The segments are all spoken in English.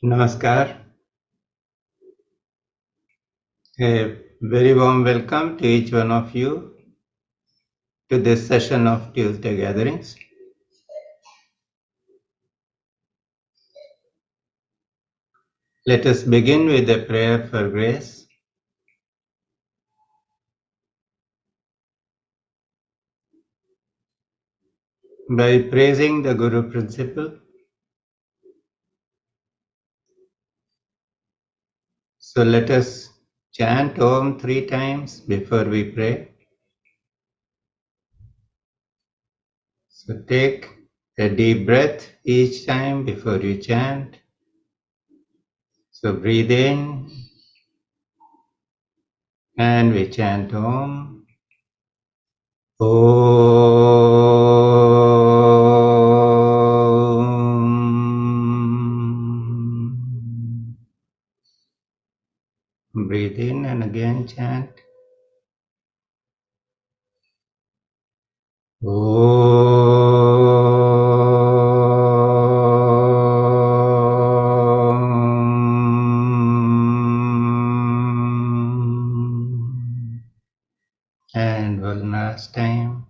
Namaskar. A very warm welcome to each one of you to this session of Tuesday gatherings. Let us begin with a prayer for grace. By praising the Guru principle. So let us chant Om 3 times before we pray. So take a deep breath each time before you chant. So breathe in and we chant Om. Om. Breathe in and again chant. Om. And one last time.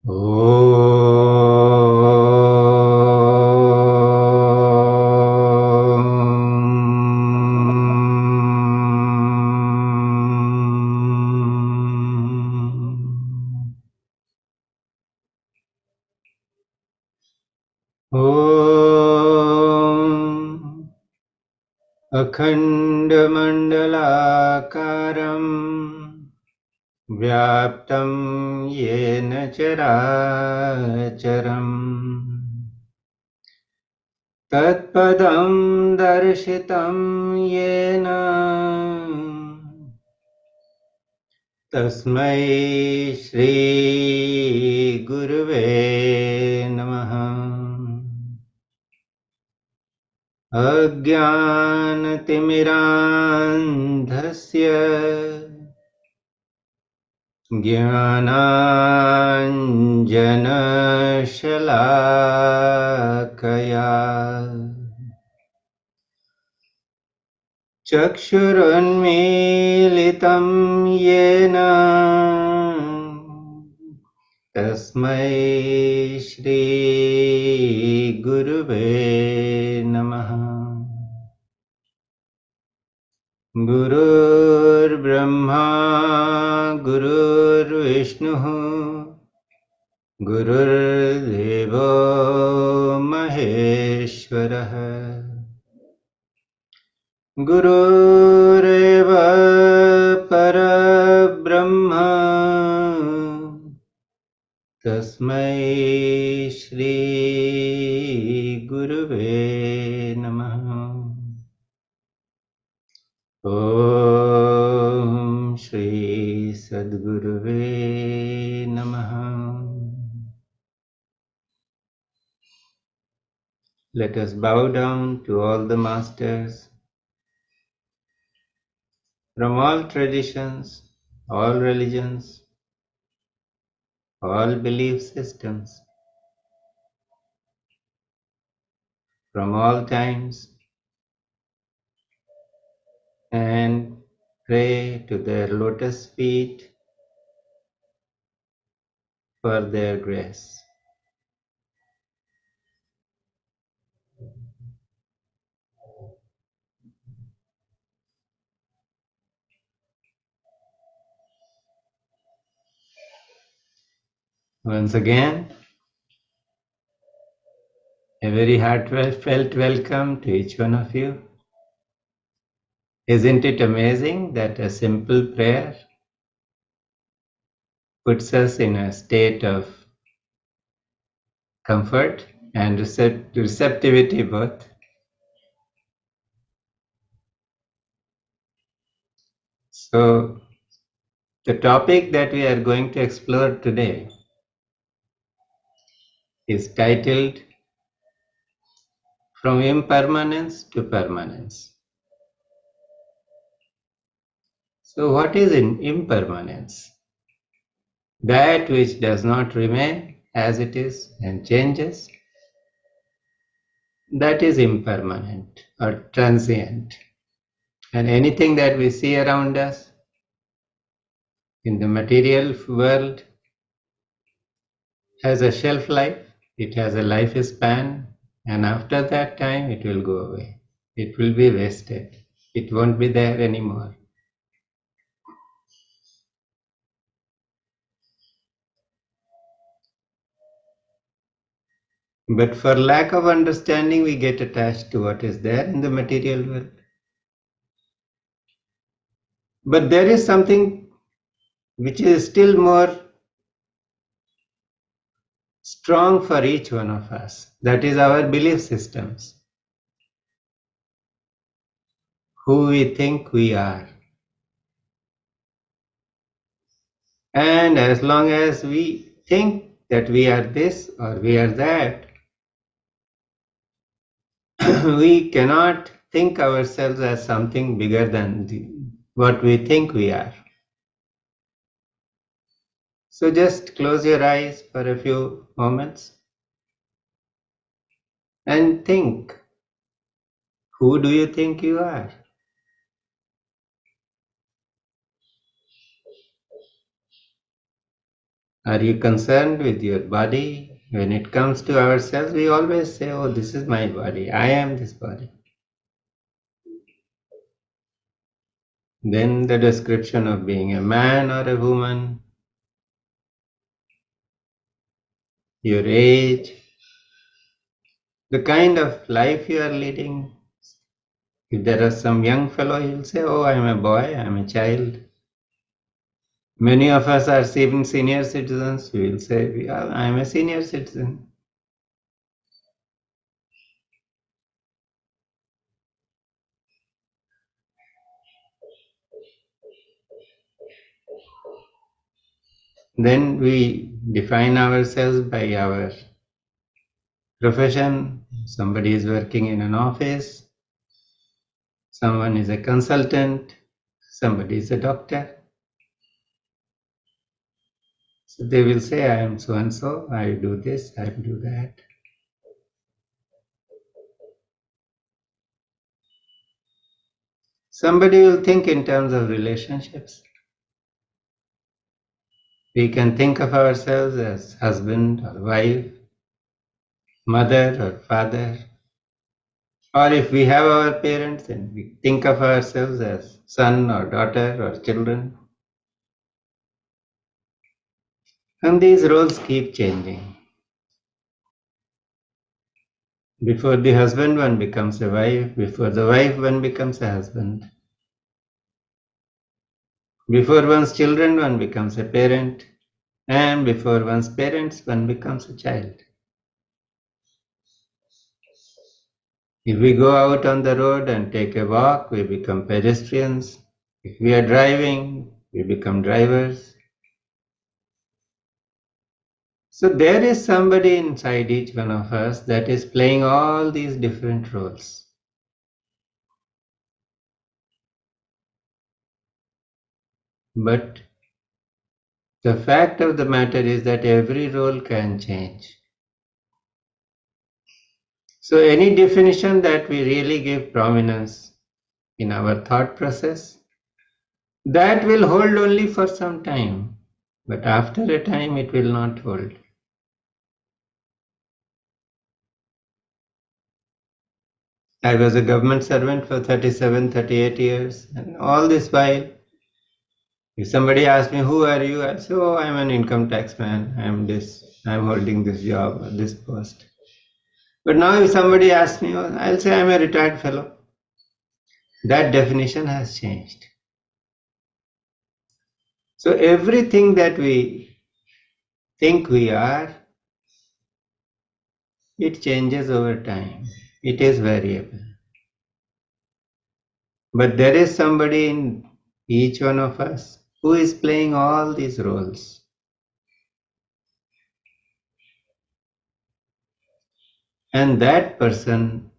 Om Akhandamandalakaram Vyaptam Yena Characharam Tatpadam Darshitam Yena Tasmai Shri Guruve Namaha Ajnanatimirandhasya Jnananjanashalakaya Chakshurunmilitam Yena Tasmai Shri Guruve Namaha Gurur Brahma Gurur Vishnu Gurur Deva Maheshwara Gurureva Parabrahma Tasmai Shri Guruve Namaha Om Shri Sadguruve Namaha. Let us bow down to all the masters from all traditions, all religions, all belief systems, from all times, and pray to their lotus feet for their grace. Once again, a very heartfelt welcome to each one of you. Isn't it amazing that a simple prayer puts us in a state of comfort and receptivity both? So, the topic that we are going to explore today is titled From Impermanence to Permanence. So, what is impermanence? That which does not remain as it is and changes, that is impermanent or transient. And anything that we see around us in the material world has a shelf life, it has a lifespan, and after that time it will go away. It will be wasted. It won't be there anymore. But for lack of understanding, we get attached to what is there in the material world. But there is something which is still more strong for each one of us. That is our belief systems. Who we think we are. And as long as we think that we are this or we are that, we cannot think ourselves as something bigger than what we think we are. So just close your eyes for a few moments and think, who do you think you are? Are you concerned with your body? When it comes to ourselves, we always say, oh, this is my body, I am this body. Then the description of being a man or a woman, your age, the kind of life you are leading. If there is some young fellow, he will say, oh, I am a boy, I am a child. Many of us are even senior citizens. We will say, I am a senior citizen. Then we define ourselves by our profession. Somebody is working in an office, someone is a consultant, somebody is a doctor. So they will say, I am so and so, I do this, I do that. Somebody will think in terms of relationships. We can think of ourselves as husband or wife, mother or father. Or if we have our parents, then we think of ourselves as son or daughter or children. And these roles keep changing. Before the husband, one becomes a wife. Before the wife, one becomes a husband. Before one's children, one becomes a parent. And before one's parents, one becomes a child. If we go out on the road and take a walk, we become pedestrians. If we are driving, we become drivers. So there is somebody inside each one of us that is playing all these different roles. But the fact of the matter is that every role can change. So any definition that we really give prominence in our thought process, that will hold only for some time. But after a time, it will not hold. I was a government servant for 37, 38 years, and all this while, if somebody asks me, who are you? I'll say, oh, I'm an income tax man, I'm holding this job or this post. But now if somebody asks me, oh, I'll say I'm a retired fellow. That definition has changed. So everything that we think we are, it changes over time. It is variable. But there is somebody in each one of us who is playing all these roles. And that person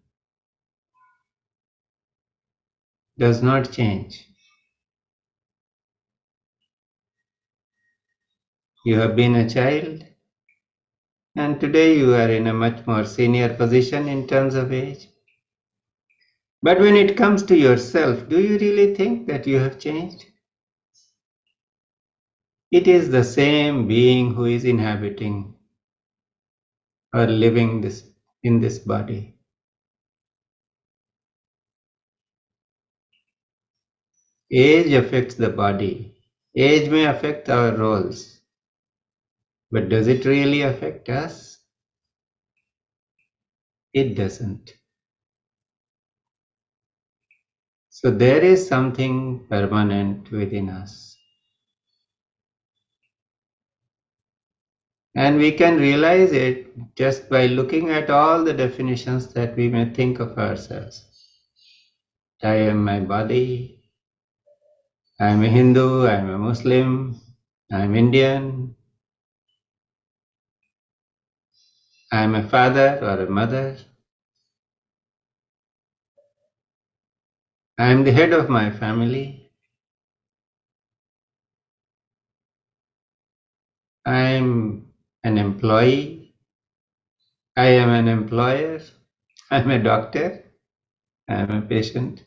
does not change. You have been a child, And today you are in a much more senior position in terms of age. But when it comes to yourself, do you really think that you have changed? It is the same being who is inhabiting or living in this body. Age affects the body. Age may affect our roles, but does it really affect us? It doesn't. So there is something permanent within us. And we can realize it just by looking at all the definitions that we may think of ourselves. I am my body, I am a Hindu, I am a Muslim, I am Indian, I am a father or a mother, I am the head of my family, I am an employee, I am an employer, I am a doctor, I am a patient.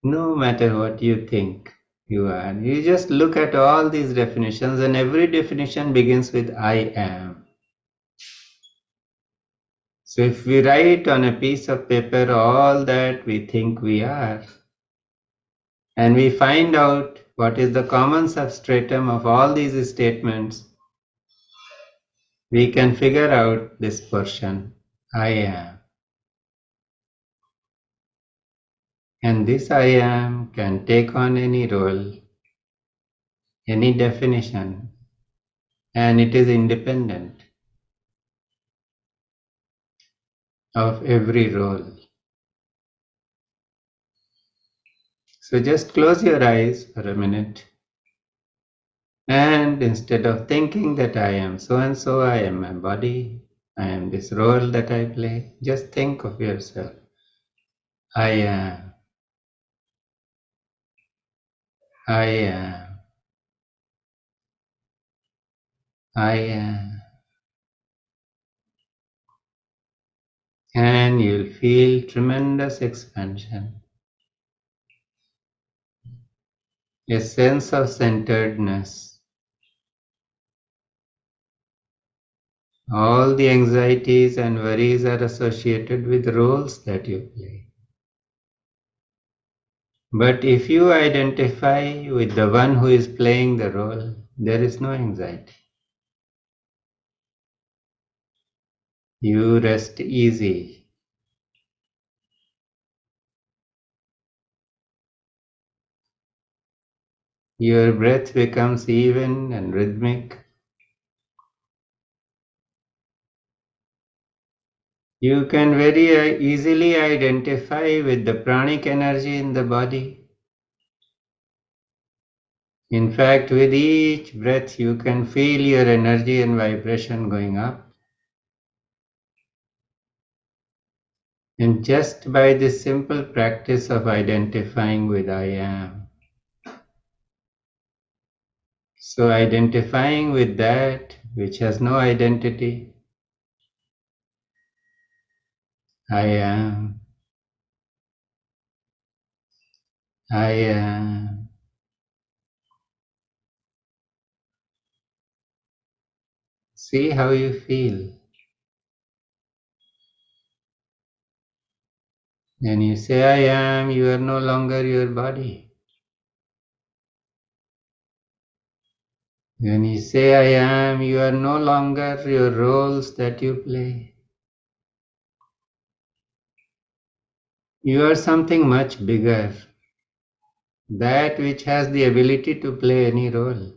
No matter what you think you are, you just look at all these definitions, and every definition begins with I am. So if we write on a piece of paper all that we think we are, and we find out what is the common substratum of all these statements, we can figure out this portion, I am. And this I am can take on any role, any definition, and it is independent of every role. So just close your eyes for a minute, and instead of thinking that I am so and so, I am my body, I am this role that I play, just think of yourself. I am, I am, I am. And you'll feel tremendous expansion, a sense of centeredness. All the anxieties and worries are associated with roles that you play. But if you identify with the one who is playing the role, there is no anxiety. You rest easy. Your breath becomes even and rhythmic. You can very easily identify with the pranic energy in the body. In fact, with each breath, you can feel your energy and vibration going up. And just by this simple practice of identifying with I am, so identifying with that which has no identity, I am, I am. See how you feel. When you say I am, you are no longer your body. When you say I am, you are no longer your roles that you play. You are something much bigger, that which has the ability to play any role,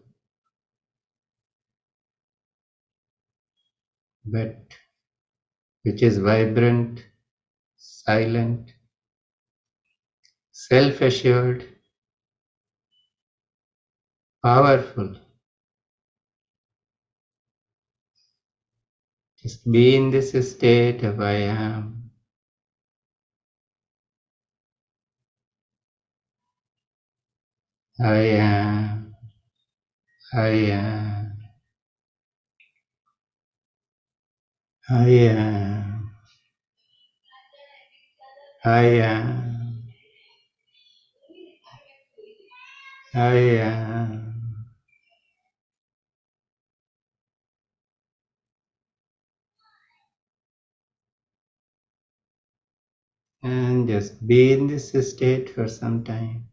but which is vibrant, silent, self-assured, powerful. Just be in this state of I am. I am. I am. I am. I am. I am. And just be in this state for some time.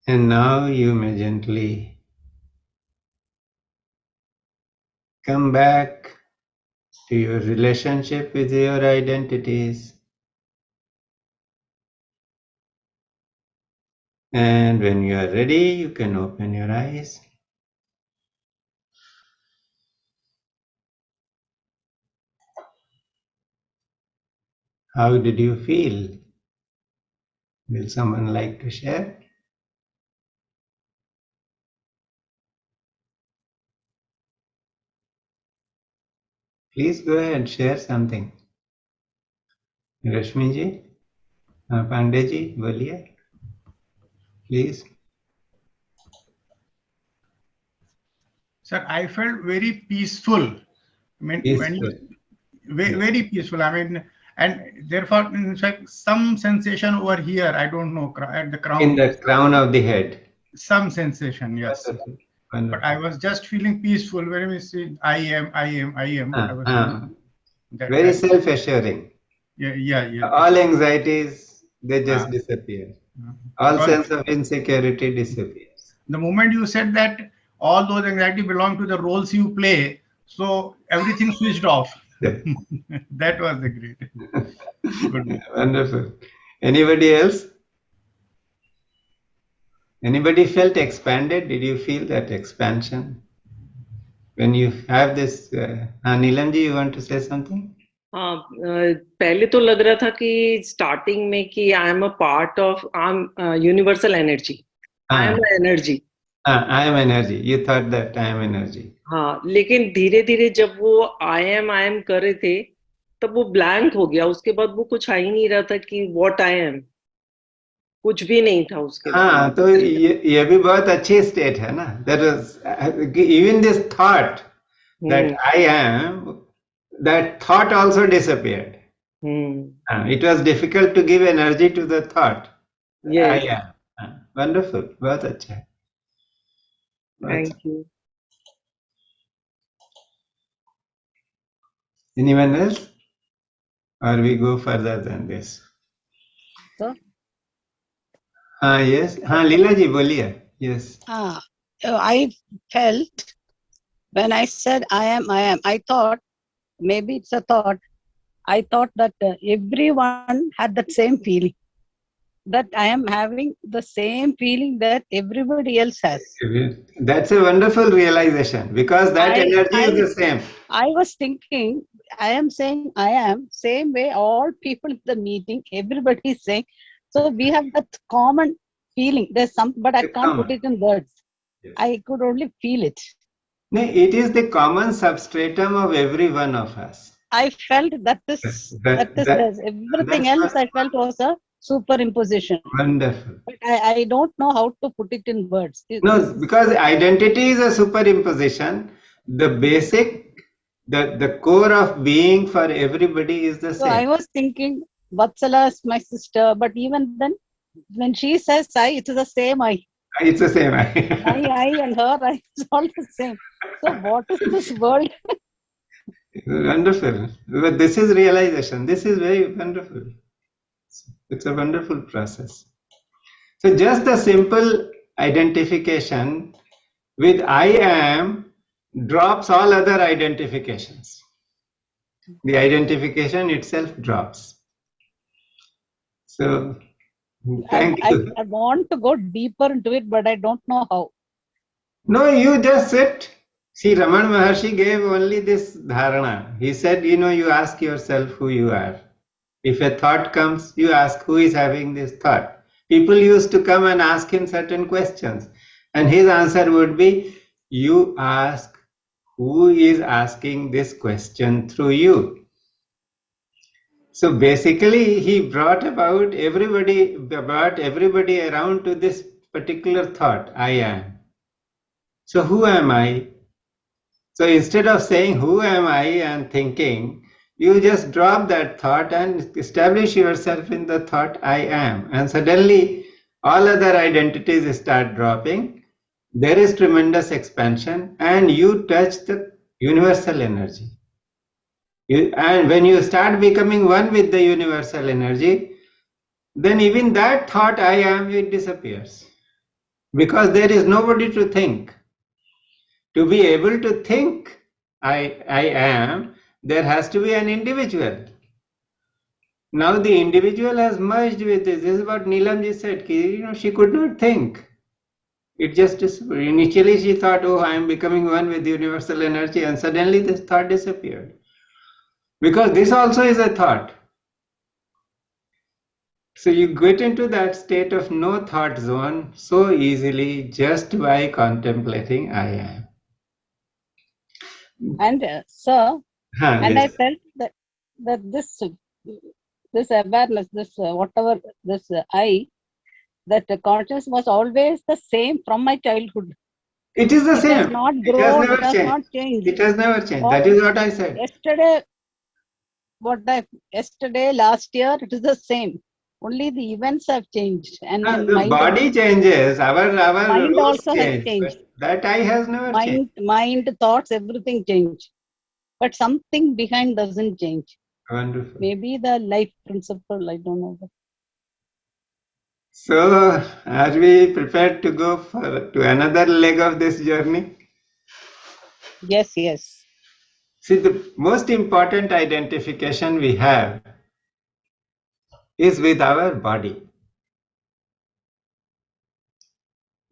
And now you may gently come back to your relationship with your identities. And when you are ready, you can open your eyes. How did you feel? Will someone like to share? Please go ahead, share something. Rashmi ji, Pandey ji, boliye, please. Sir, I felt very peaceful. I mean, when Peaceful. very peaceful. I mean, and therefore, in fact, some sensation over here. I don't know at the crown. In the crown of the head. Some sensation, yes. Wonderful. But I was just feeling peaceful. When we say I am. I was feeling very self-assuring. Yeah. All anxieties, they just disappear. All sense of insecurity disappears. The moment you said that all those anxiety belong to the roles you play, so everything switched off. That was the great. Good. Wonderful. Anybody else? Anybody felt expanded? Did you feel that expansion? When you have this, Neelam ji, you want to say something? हाँ पहले तो लग रहा था कि starting में कि I am a part of I am universal energy I am energy I am energy you thought that I am energy हाँ लेकिन धीरे धीरे जब वो आई एम कर रहे थे तब वो ब्लैंक हो गया उसके बाद वो कुछ आ ही नहीं रहा था कि व्हाट आई एम कुछ भी नहीं था उसके बाद हाँ तो ये भी बहुत अच्छी स्टेट है ना that was even this thought that I am that thought also disappeared. It was difficult to give energy to the thought. Yes. Wonderful. बहुत अच्छा है. Thank you. Anyone else? Or we go further than this? Sir? Yes. Leela ji, boliye. Yes. I felt when I said I am, I thought, maybe it's a thought, I thought that everyone had that same feeling. That I am having the same feeling that everybody else has. That's a wonderful realization because that energy is the same. I was thinking, I am saying I am, same way all people in the meeting, everybody is saying. So we have that common feeling. There's some, but I can't put it in words. Yes. I could only feel it. No, it is the common substratum of every one of us. I felt that everything else I felt was a superimposition. Wonderful. But I don't know how to put it in words. No, because identity is a superimposition. The basic, the core of being for everybody is the same. So I was thinking, Vatsala is my sister, but even then, when she says I, it is the same I. It's the same I. I and her, it's all the same. So what is this world? Wonderful. But this is realization. This is very wonderful. It's a wonderful process. So just the simple identification with I am drops all other identifications. The identification itself drops. So thank you. I want to go deeper into it, but I don't know how. No, you just sit. See, Raman Maharshi gave only this dharana. He said, you ask yourself who you are. If a thought comes, you ask who is having this thought. People used to come and ask him certain questions, and his answer would be, you ask who is asking this question through you. So basically, he brought everybody around to this particular thought, I am. So who am I? So instead of saying who am I and thinking, you just drop that thought and establish yourself in the thought I am. And suddenly all other identities start dropping. There is tremendous expansion and you touch the universal energy. And when you start becoming one with the universal energy, then even that thought I am, it disappears. Because there is nobody to think. To be able to think I am, there has to be an individual. Now the individual has merged with this. This is what Neelamji said. She could not think. It just initially she thought, oh, I am becoming one with universal energy, and suddenly this thought disappeared. Because this also is a thought. So you get into that state of no thought zone so easily just by contemplating I am. And sir, and I felt that this awareness, whatever this I, that the consciousness was always the same from my childhood. It is the It same. has not It has grown. never It has changed. not changed. It has never changed. That is what I said. Yesterday, last year, it is the same. Only the events have changed, and The body changes. Our mind rules also has change. changed. That I has never changed. Mind, thoughts, everything change. But something behind doesn't change. Wonderful. Maybe the life principle, I don't know. So, are we prepared to go to another leg of this journey? Yes, yes. See, the most important identification we have is with our body.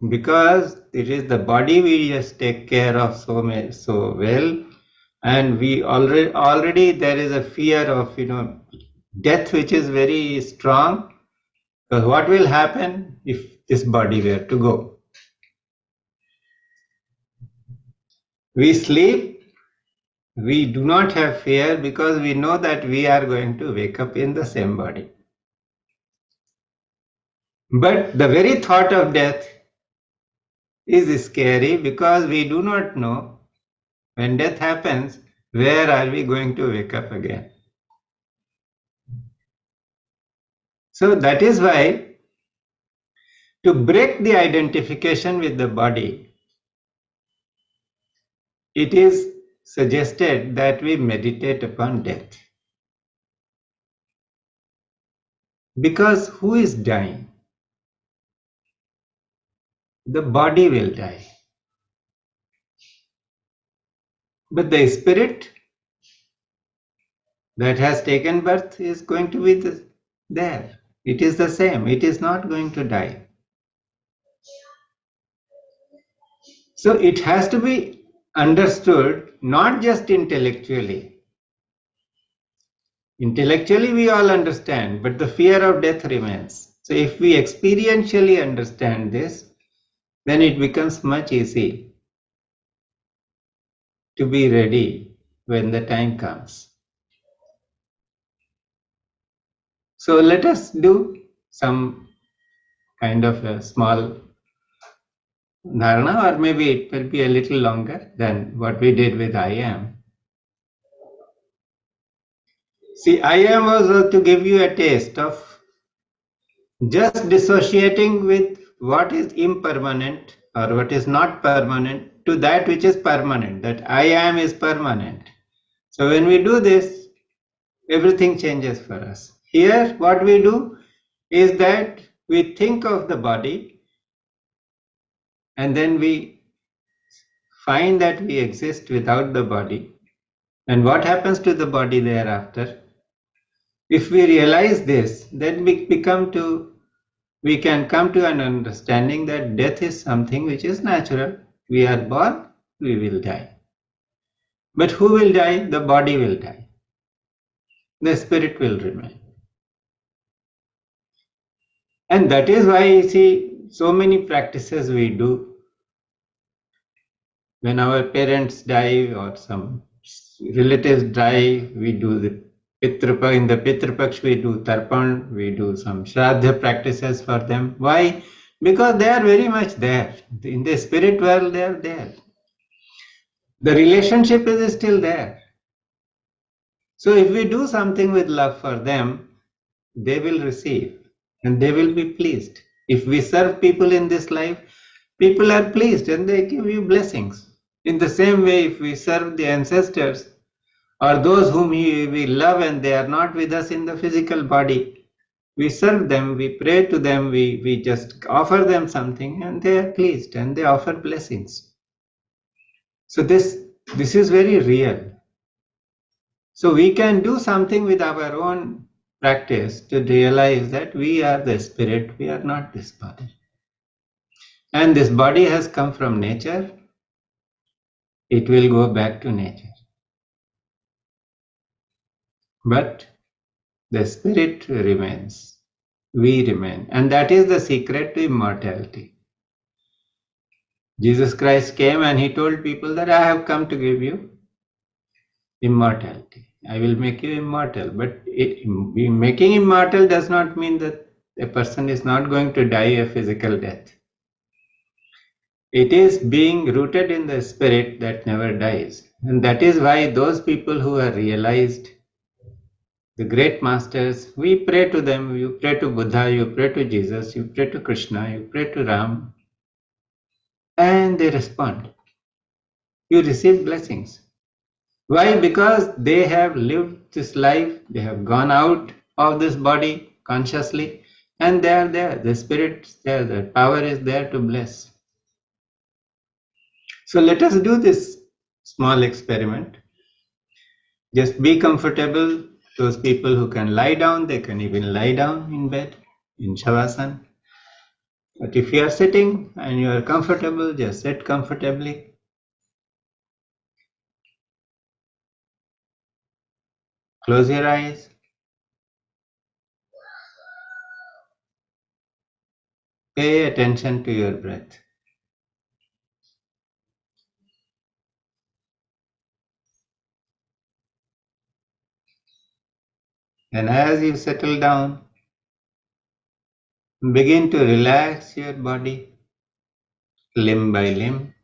Because it is the body we just take care of so well, and we already there is a fear of death which is very strong. Because what will happen if this body were to go? We sleep, we do not have fear because we know that we are going to wake up in the same body. But the very thought of death is scary because we do not know when death happens, where are we going to wake up again? So that is why to break the identification with the body, it is suggested that we meditate upon death. Because who is dying? The body will die. But the spirit that has taken birth is going to be there. It is the same. It is not going to die. So it has to be understood not just intellectually. Intellectually we all understand, but the fear of death remains. So if we experientially understand this, then it becomes much easy to be ready when the time comes. So let us do some kind of a small dharana, or maybe it will be a little longer than what we did with I am. See, I am was to give you a taste of just dissociating with what is impermanent or what is not permanent to that which is permanent, that I am is permanent. So when we do this, everything changes for us. Here what we do is that we think of the body and then we find that we exist without the body. And what happens to the body thereafter? If we realize this, then we can come to an understanding that death is something which is natural. We are born, we will die. But who will die? The body will die. The spirit will remain. And that is why you see so many practices we do. When our parents die or some relatives die, we do the in the Pitru Paksh we do Tarpan, we do some Shraddha practices for them. Why? Because they are very much there. In the spirit world, they are there. The relationship is still there. So if we do something with love for them, they will receive and they will be pleased. If we serve people in this life, people are pleased and they give you blessings. In the same way, if we serve the ancestors or those whom we love and they are not with us in the physical body, we serve them, we pray to them, we just offer them something and they are pleased and they offer blessings. So this is very real. So we can do something with our own practice to realize that we are the spirit, we are not this body. And this body has come from nature, it will go back to nature. But the spirit remains, we remain. And that is the secret to immortality. Jesus Christ came and he told people that I have come to give you immortality. I will make you immortal. But making immortal does not mean that a person is not going to die a physical death. It is being rooted in the spirit that never dies. And that is why those people who are realized, the great masters, we pray to them, you pray to Buddha, you pray to Jesus, you pray to Krishna, you pray to Ram, and they respond. You receive blessings. Why? Because they have lived this life, they have gone out of this body consciously, and they are there. The spirit is there, the power is there to bless. So let us do this small experiment. Just be comfortable. Those people who can lie down, they can even lie down in bed, in Shavasana. But if you are sitting and you are comfortable, just sit comfortably. Close your eyes. Pay attention to your breath. And as you settle down, begin to relax your body limb by limb.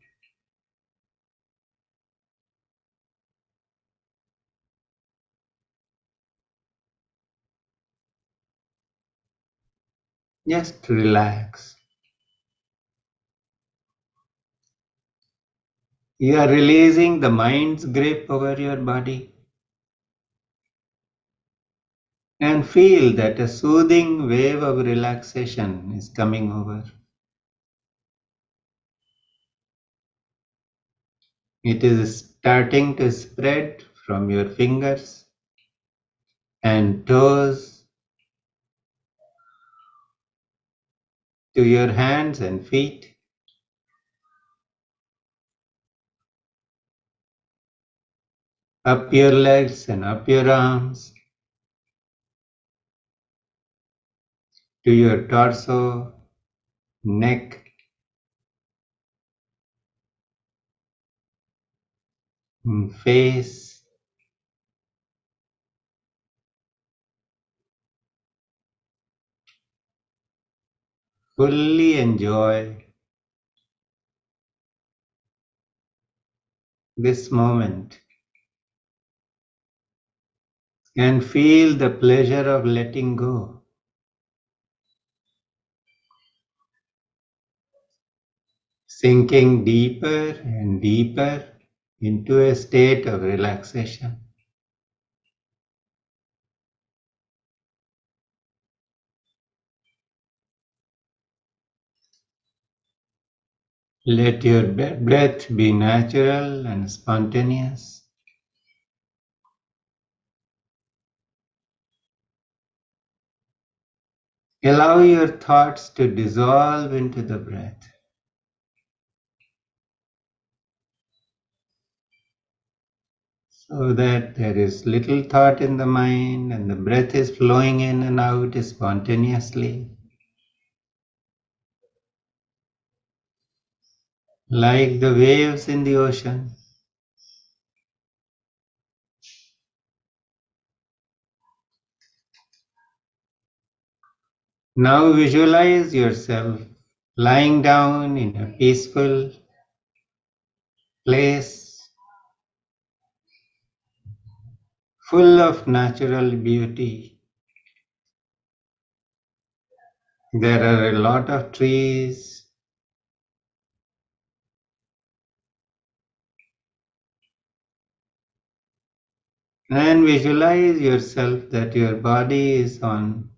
Just relax. You are releasing the mind's grip over your body. And feel that a soothing wave of relaxation is coming over. It is starting to spread from your fingers and toes to your hands and feet. Up your legs and up your arms, to your torso, neck, face. Fully enjoy this moment and feel the pleasure of letting go. Sinking deeper and deeper into a state of relaxation. Let your breath be natural and spontaneous. Allow your thoughts to dissolve into the breath. So that there is little thought in the mind and the breath is flowing in and out spontaneously. like the waves in the ocean. Now visualize yourself lying down in a peaceful place full of natural beauty. There are a lot of trees, and visualize yourself that your body is on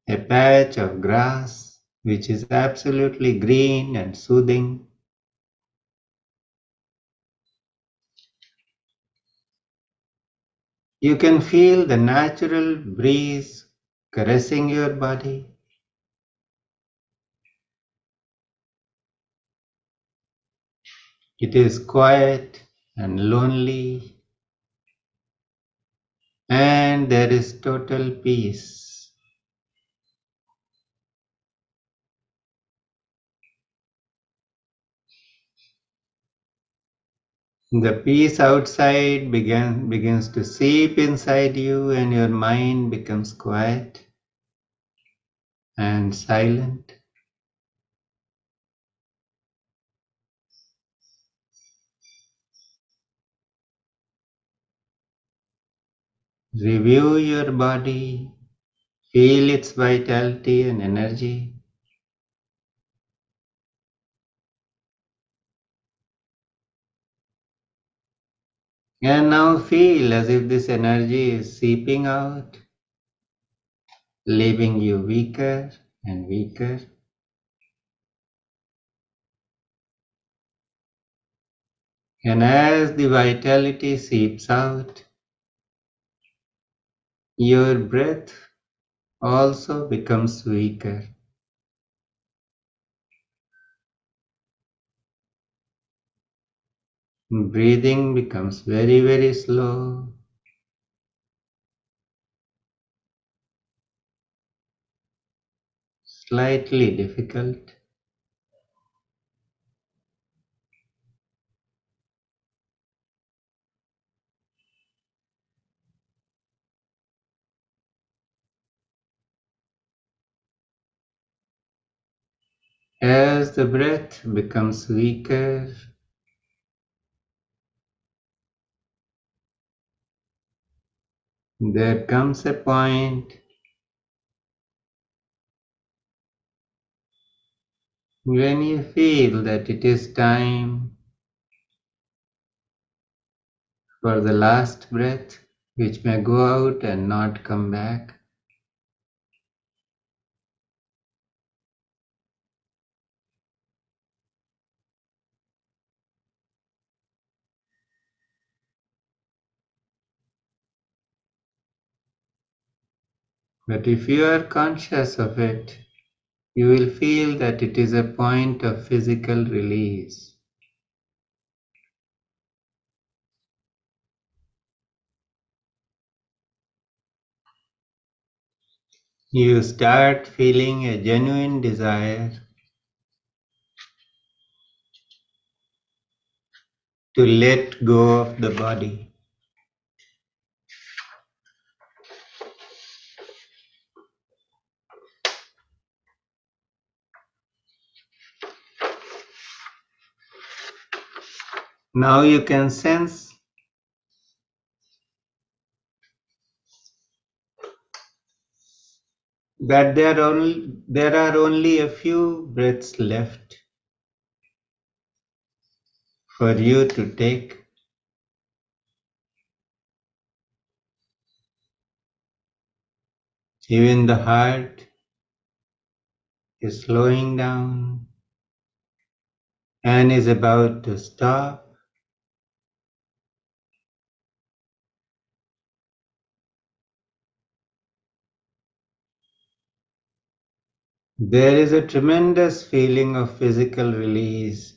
a patch of grass which is absolutely green and soothing. You can feel the natural breeze caressing your body. It is quiet and lonely, and there is total peace. The peace outside begins to seep inside you, and your mind becomes quiet and silent. Review your body, feel its vitality and energy. And now feel as if this energy is seeping out, leaving you weaker and weaker. And as the vitality seeps out, your breath also becomes weaker. Breathing becomes very, very slow. Slightly difficult. As the breath becomes weaker, there comes a point when you feel that it is time for the last breath, which may go out and not come back. But if you are conscious of it, you will feel that it is a point of physical release. You start feeling a genuine desire to let go of the body. Now you can sense that there are only a few breaths left for you to take. Even the heart is slowing down and is about to stop. There is a tremendous feeling of physical release,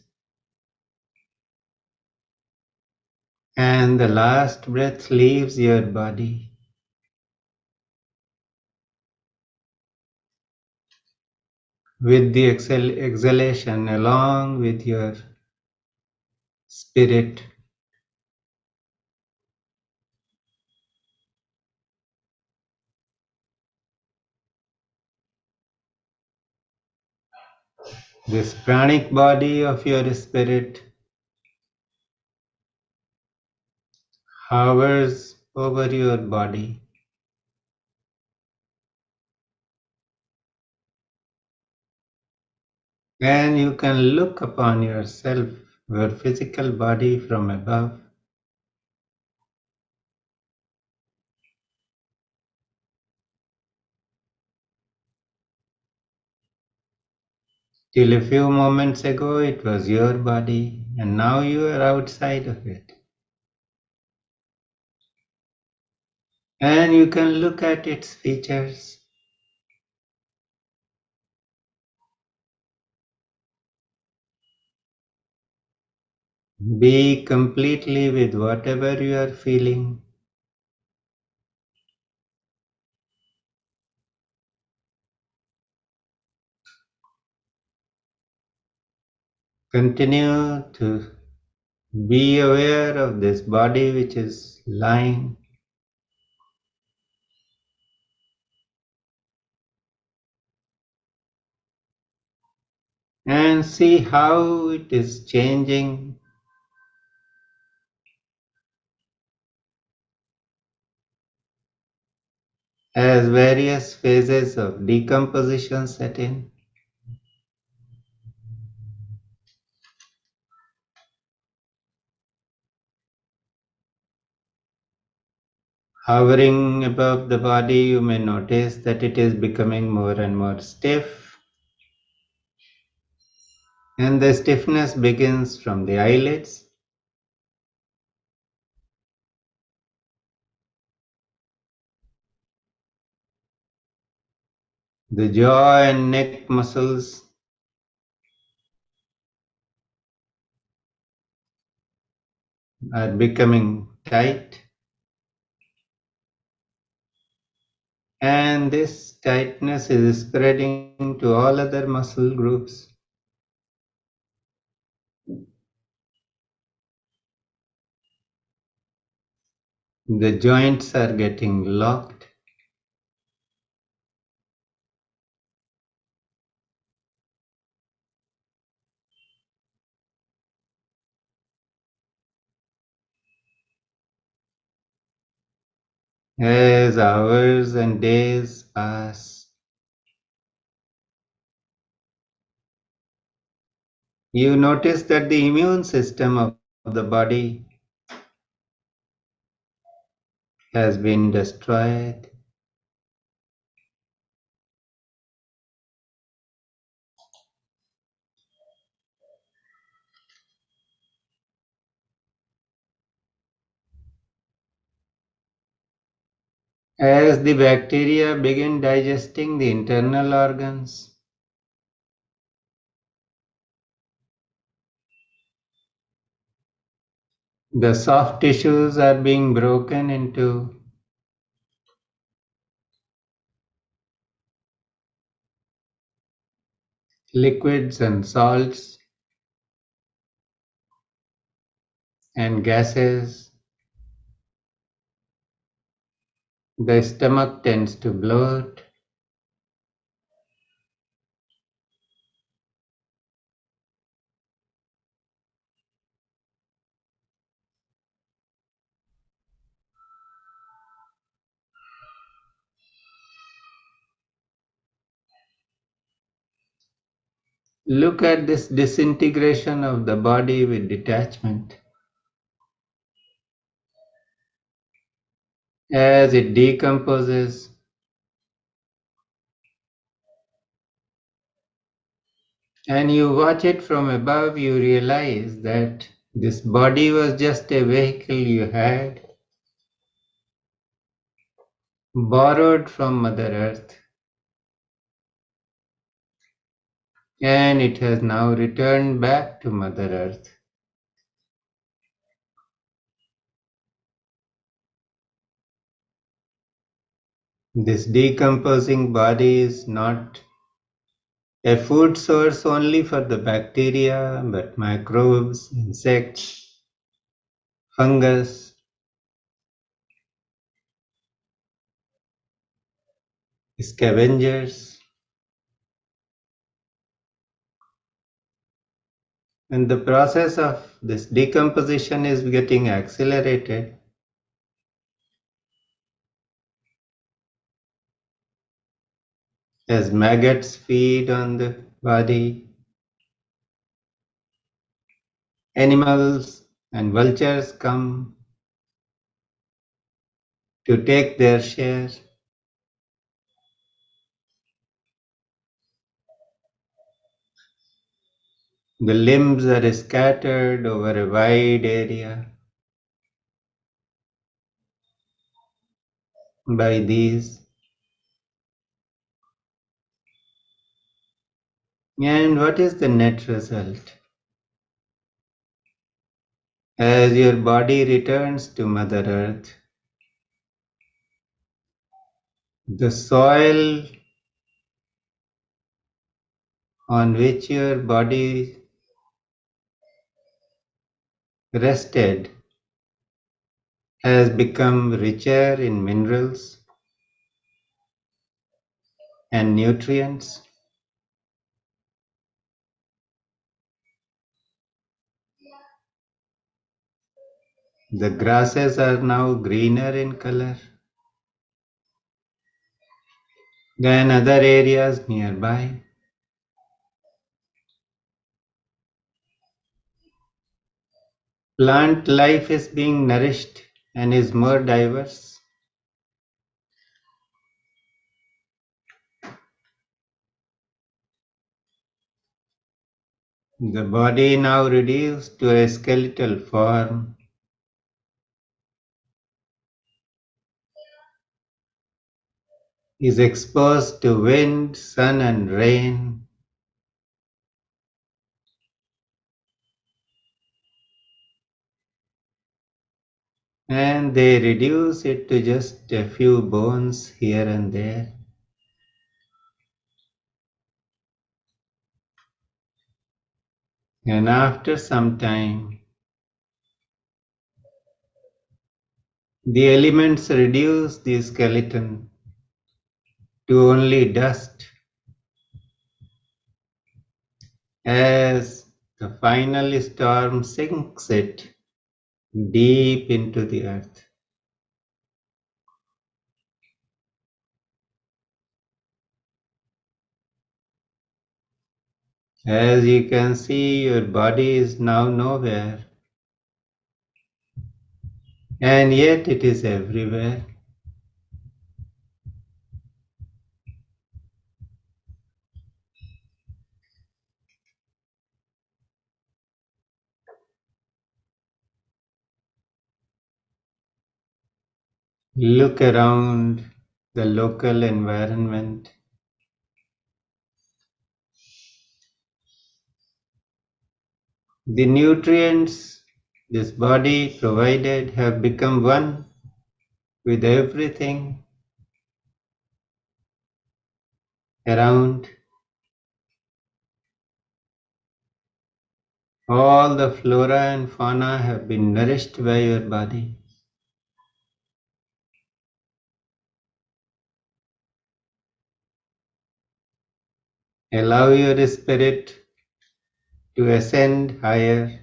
and the last breath leaves your body. With the exhalation along with your spirit. This pranic body of your spirit hovers over your body. And you can look upon yourself, your physical body from above. Till a few moments ago it was your body, and now you are outside of it. And you can look at its features. Be completely with whatever you are feeling. Continue to be aware of this body which is lying. And see how it is changing as various phases of decomposition set in. Hovering above the body, you may notice that it is becoming more and more stiff, and the stiffness begins from the eyelids. The jaw and neck muscles are becoming tight, and this tightness is spreading to all other muscle groups. The joints are getting locked. As hours and days pass, you notice that the immune system of the body has been destroyed. As the bacteria begin digesting the internal organs, the soft tissues are being broken into liquids and salts and gases. The stomach tends to bloat. Look at this disintegration of the body with detachment. As it decomposes, and you watch it from above, you realize that this body was just a vehicle you had, borrowed from Mother Earth, and it has now returned back to Mother Earth. This decomposing body is not a food source only for the bacteria, but microbes, insects, fungus, scavengers, and the process of this decomposition is getting accelerated. As maggots feed on the body, animals and vultures come to take their share. The limbs are scattered over a wide area by these. And what is the net result? As your body returns to Mother Earth, the soil on which your body rested has become richer in minerals and nutrients. The grasses are now greener in color than other areas nearby. Plant life is being nourished and is more diverse. The body now reduced to a skeletal form is exposed to wind, sun and rain. And they reduce it to just a few bones here and there. And after some time, the elements reduce the skeleton to only dust as the final storm sinks it deep into the earth. As you can see, your body is now nowhere, and yet it is everywhere. Look around the local environment. The nutrients this body provided have become one with everything around. All the flora and fauna have been nourished by your body. Allow your spirit to ascend higher.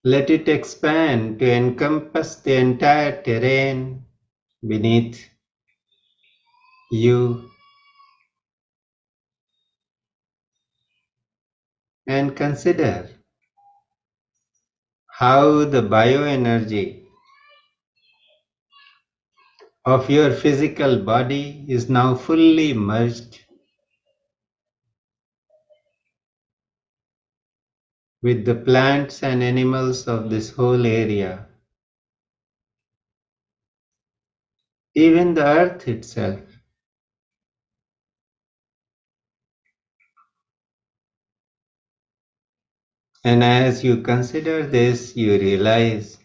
Let it expand to encompass the entire terrain beneath you, and consider how the bioenergy of your physical body is now fully merged with the plants and animals of this whole area, even the earth itself. And as you consider this, you realize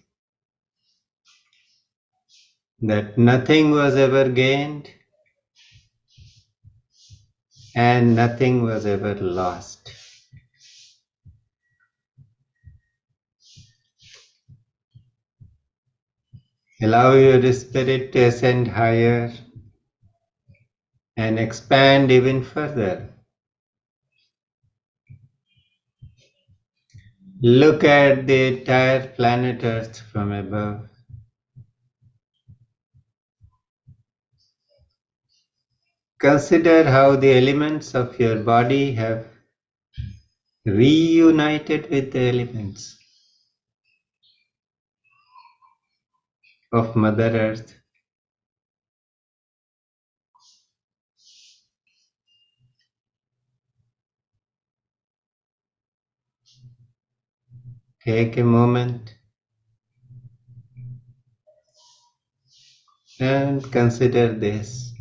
that nothing was ever gained and nothing was ever lost. Allow your spirit to ascend higher and expand even further. Look at the entire planet Earth from above. Consider how the elements of your body have reunited with the elements of Mother Earth. Take a moment and consider this.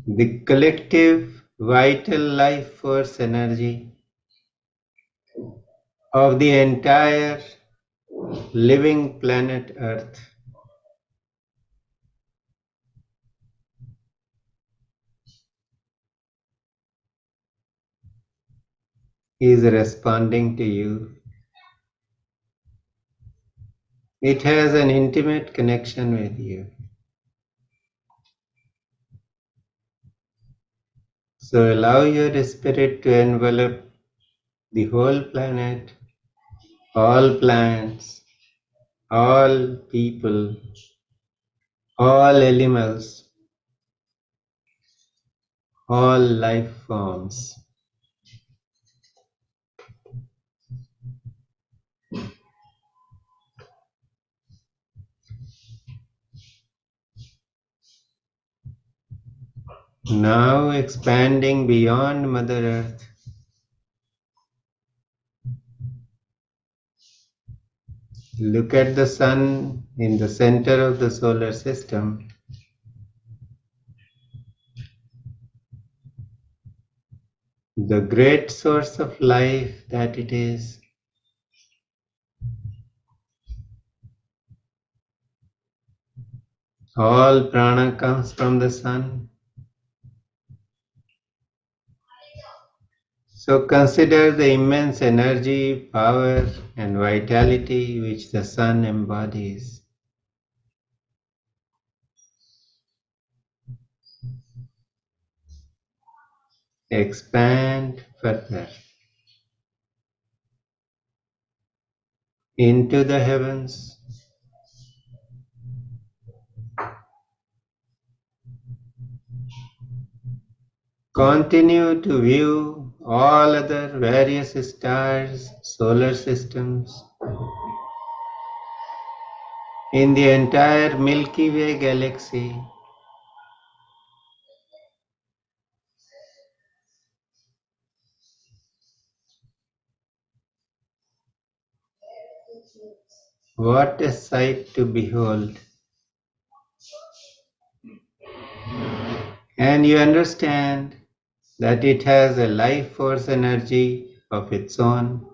The collective vital life force energy of the entire living planet Earth is responding to you. It has an intimate connection with you. So allow your spirit to envelop the whole planet, all plants, all people, all animals, all life forms. Now expanding beyond Mother Earth, look at the sun in the center of the solar system. The great source of life that it is. All prana comes from the sun. So consider the immense energy, power and vitality which the sun embodies. Expand further into the heavens. Continue to view all other various stars, solar systems in the entire Milky Way galaxy. What a sight to behold! And you understand that it has a life force energy of its own.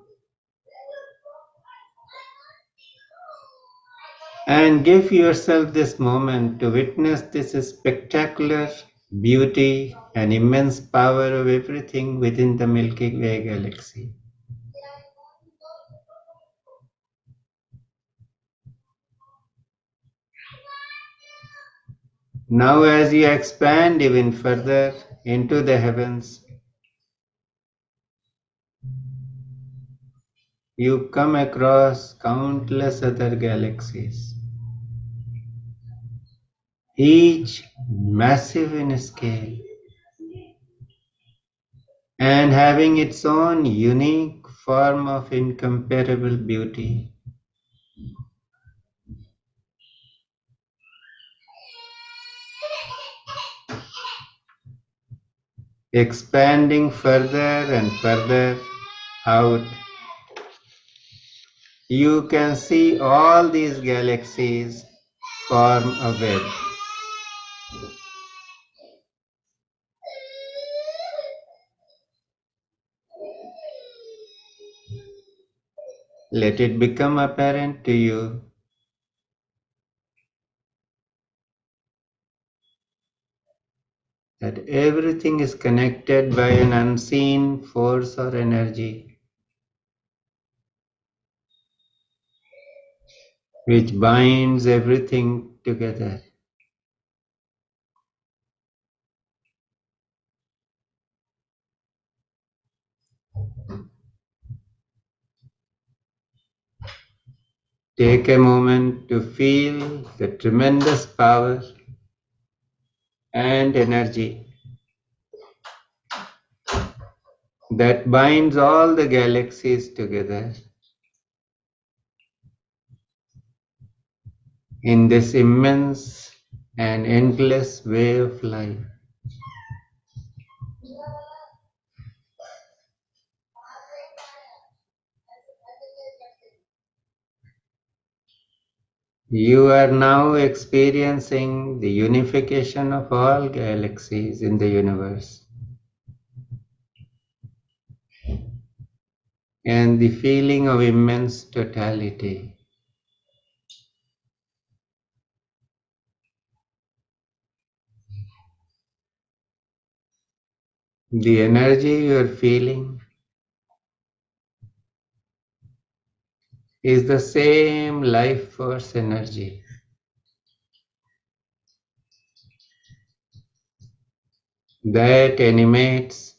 And give yourself this moment to witness this spectacular beauty and immense power of everything within the Milky Way galaxy. Now as you expand even further into the heavens, you come across countless other galaxies, each massive in scale and having its own unique form of incomparable beauty. Expanding further and further out, you can see all these galaxies form a web. Let it become apparent to you that everything is connected by an unseen force or energy. which binds everything together. Take a moment to feel the tremendous power and energy that binds all the galaxies together in this immense and endless way of life. You are now experiencing the unification of all galaxies in the universe and the feeling of immense totality. The energy you are feeling is the same life force energy that animates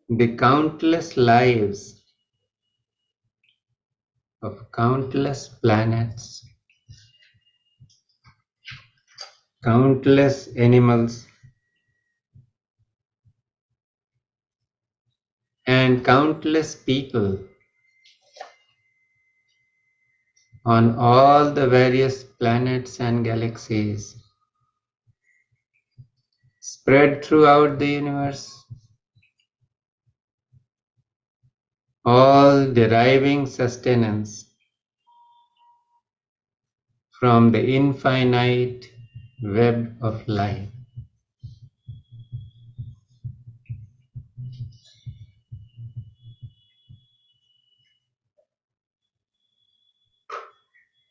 the countless lives of countless planets, countless animals, and countless people on all the various planets and galaxies spread throughout the universe, all deriving sustenance from the infinite web of life.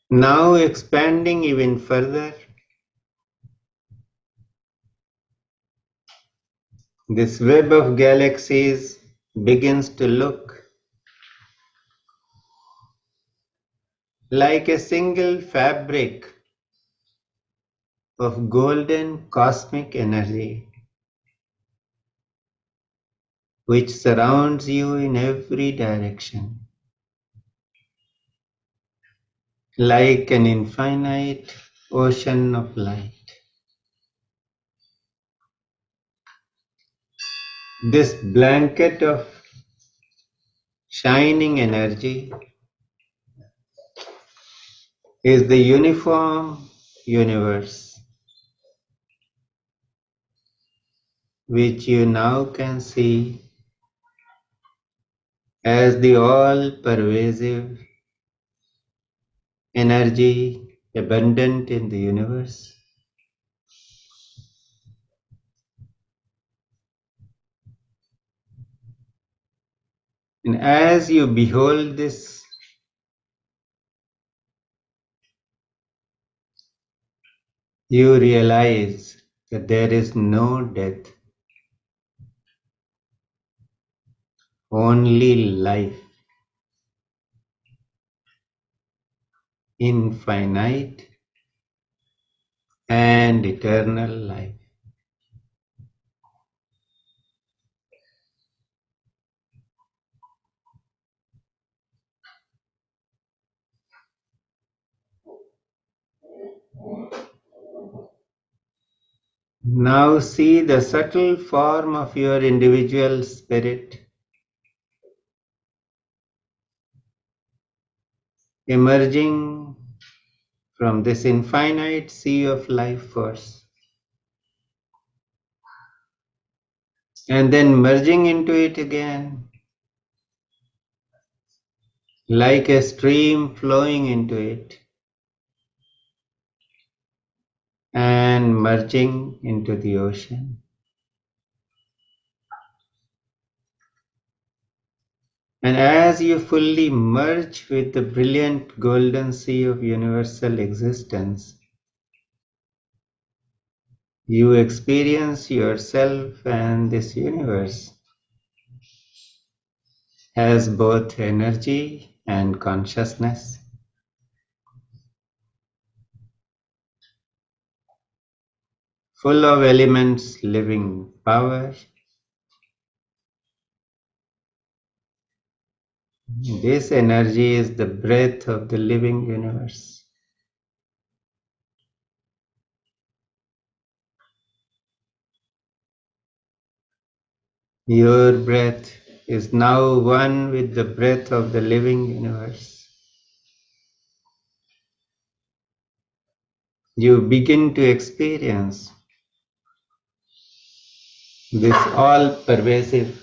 Now expanding even further, this web of galaxies begins to look like a single fabric of golden cosmic energy which surrounds you in every direction, like an infinite ocean of light. This blanket of shining energy is the uniform universe which you now can see as the all-pervasive energy abundant in the universe. And as you behold this, you realize that there is no death, only life, infinite and eternal life. Now see the subtle form of your individual spirit emerging from this infinite sea of life force and then merging into it again like a stream flowing into it and merging into the ocean. And as you fully merge with the brilliant golden sea of universal existence, you experience yourself and this universe as both energy and consciousness. full of elements, living power. This energy is the breath of the living universe. Your breath is now one with the breath of the living universe. You begin to experience this all-pervasive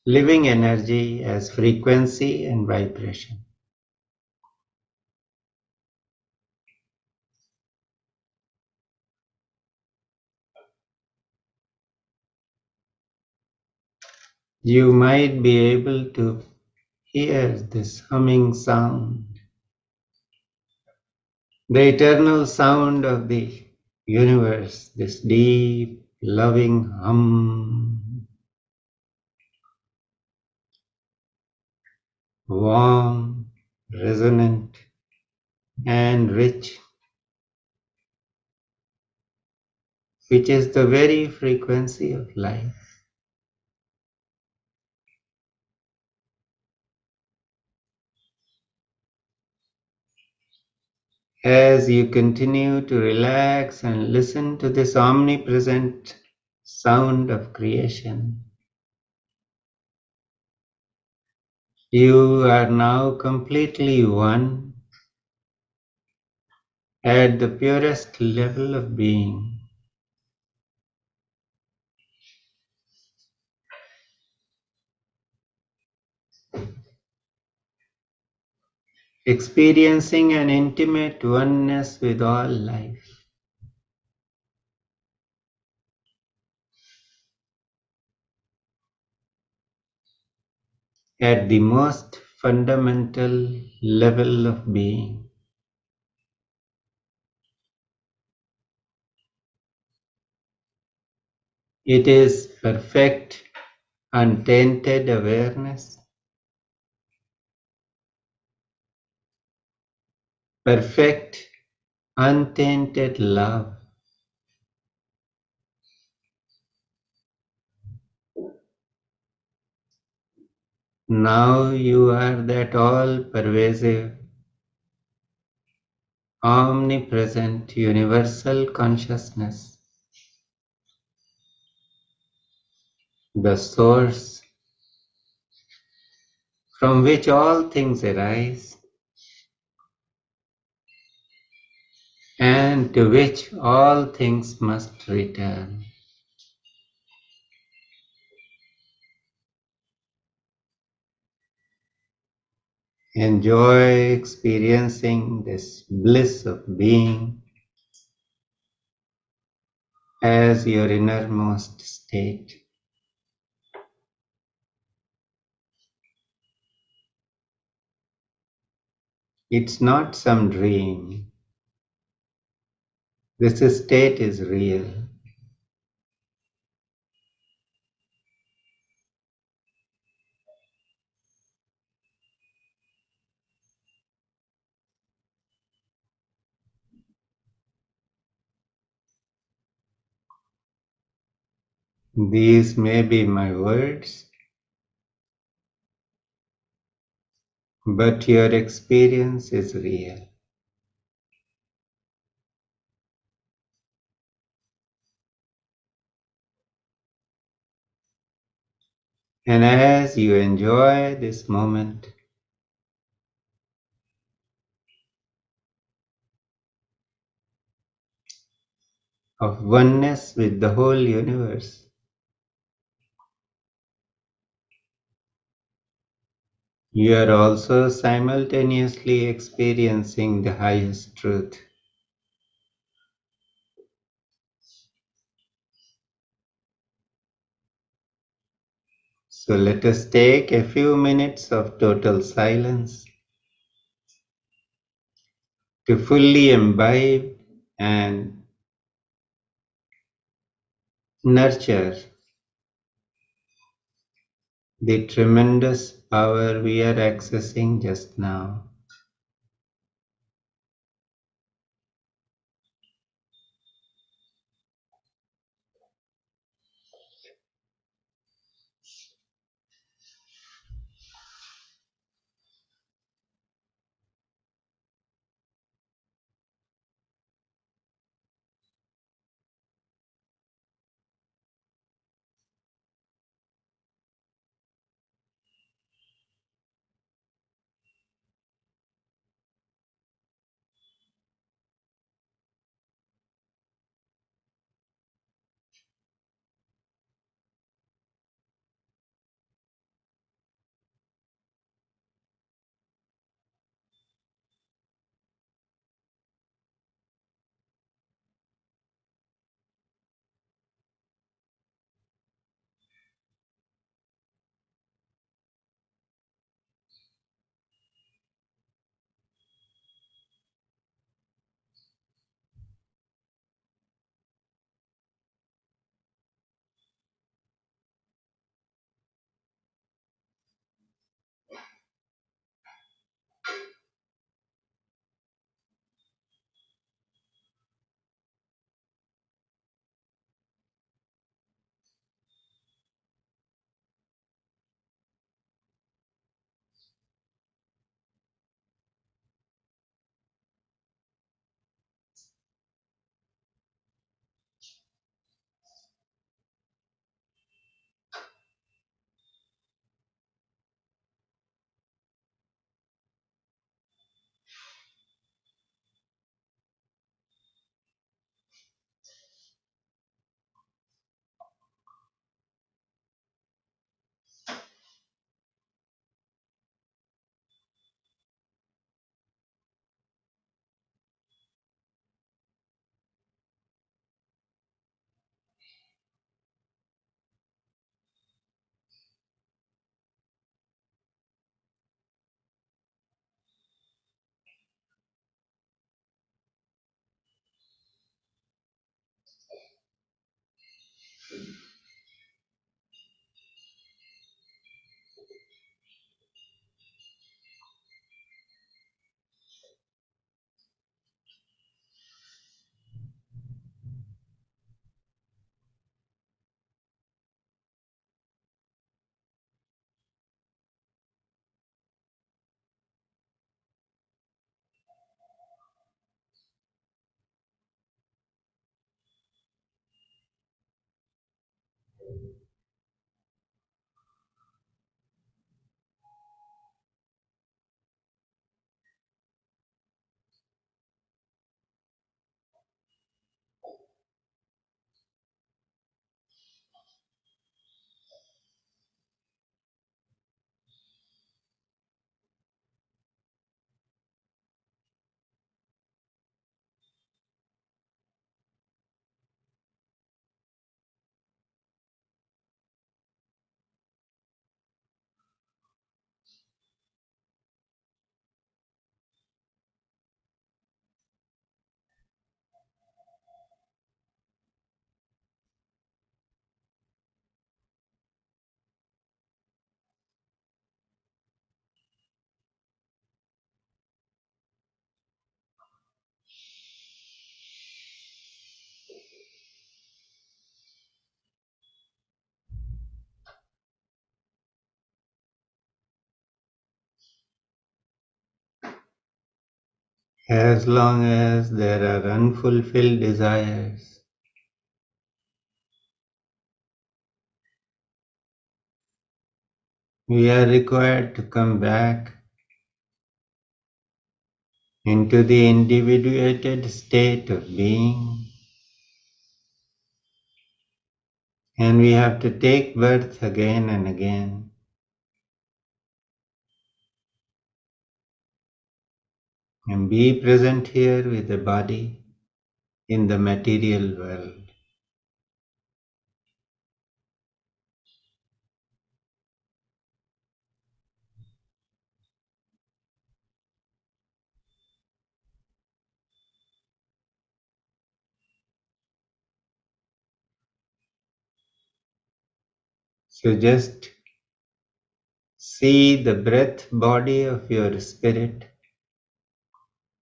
living energy as frequency and vibration. You might be able to hear this humming sound, the eternal sound of the universe, this deep, loving hum, warm, resonant, and rich, which is the very frequency of life. As you continue to relax and listen to this omnipresent sound of creation, you are now completely one at the purest level of being. Experiencing an intimate oneness with all life. At the most fundamental level of being. It is perfect, untainted awareness, perfect, untainted love. Now you are that all-pervasive, omnipresent, universal consciousness, the source from which all things arise and to which all things must return. Enjoy experiencing this bliss of being as your innermost state. It's not some dream. This state is real. These may be my words, but your experience is real. And as you enjoy this moment, of oneness with the whole universe, you are also simultaneously experiencing the highest truth. So let us take a few minutes of total silence to fully imbibe and nurture the tremendous power we are accessing just now. As long as there are unfulfilled desires, we are required to come back into the individuated state of being, and we have to take birth again and again. And be present here with the body in the material world. So just see the breath body of your spirit,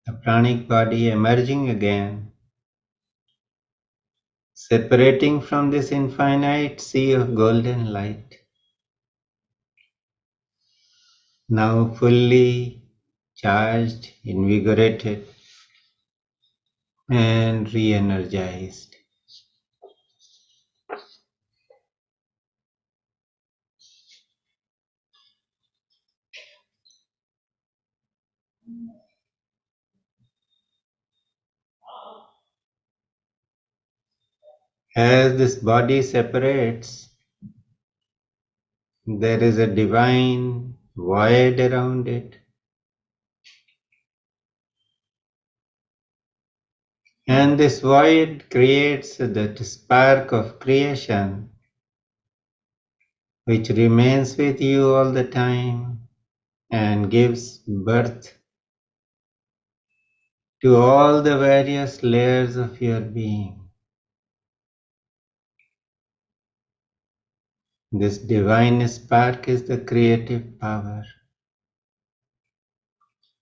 the pranic body emerging again, separating from this infinite sea of golden light, now fully charged, invigorated, and re-energized. As this body separates, there is a divine void around it. And this void creates that spark of creation which remains with you all the time and gives birth to all the various layers of your being. This divine spark is the creative power,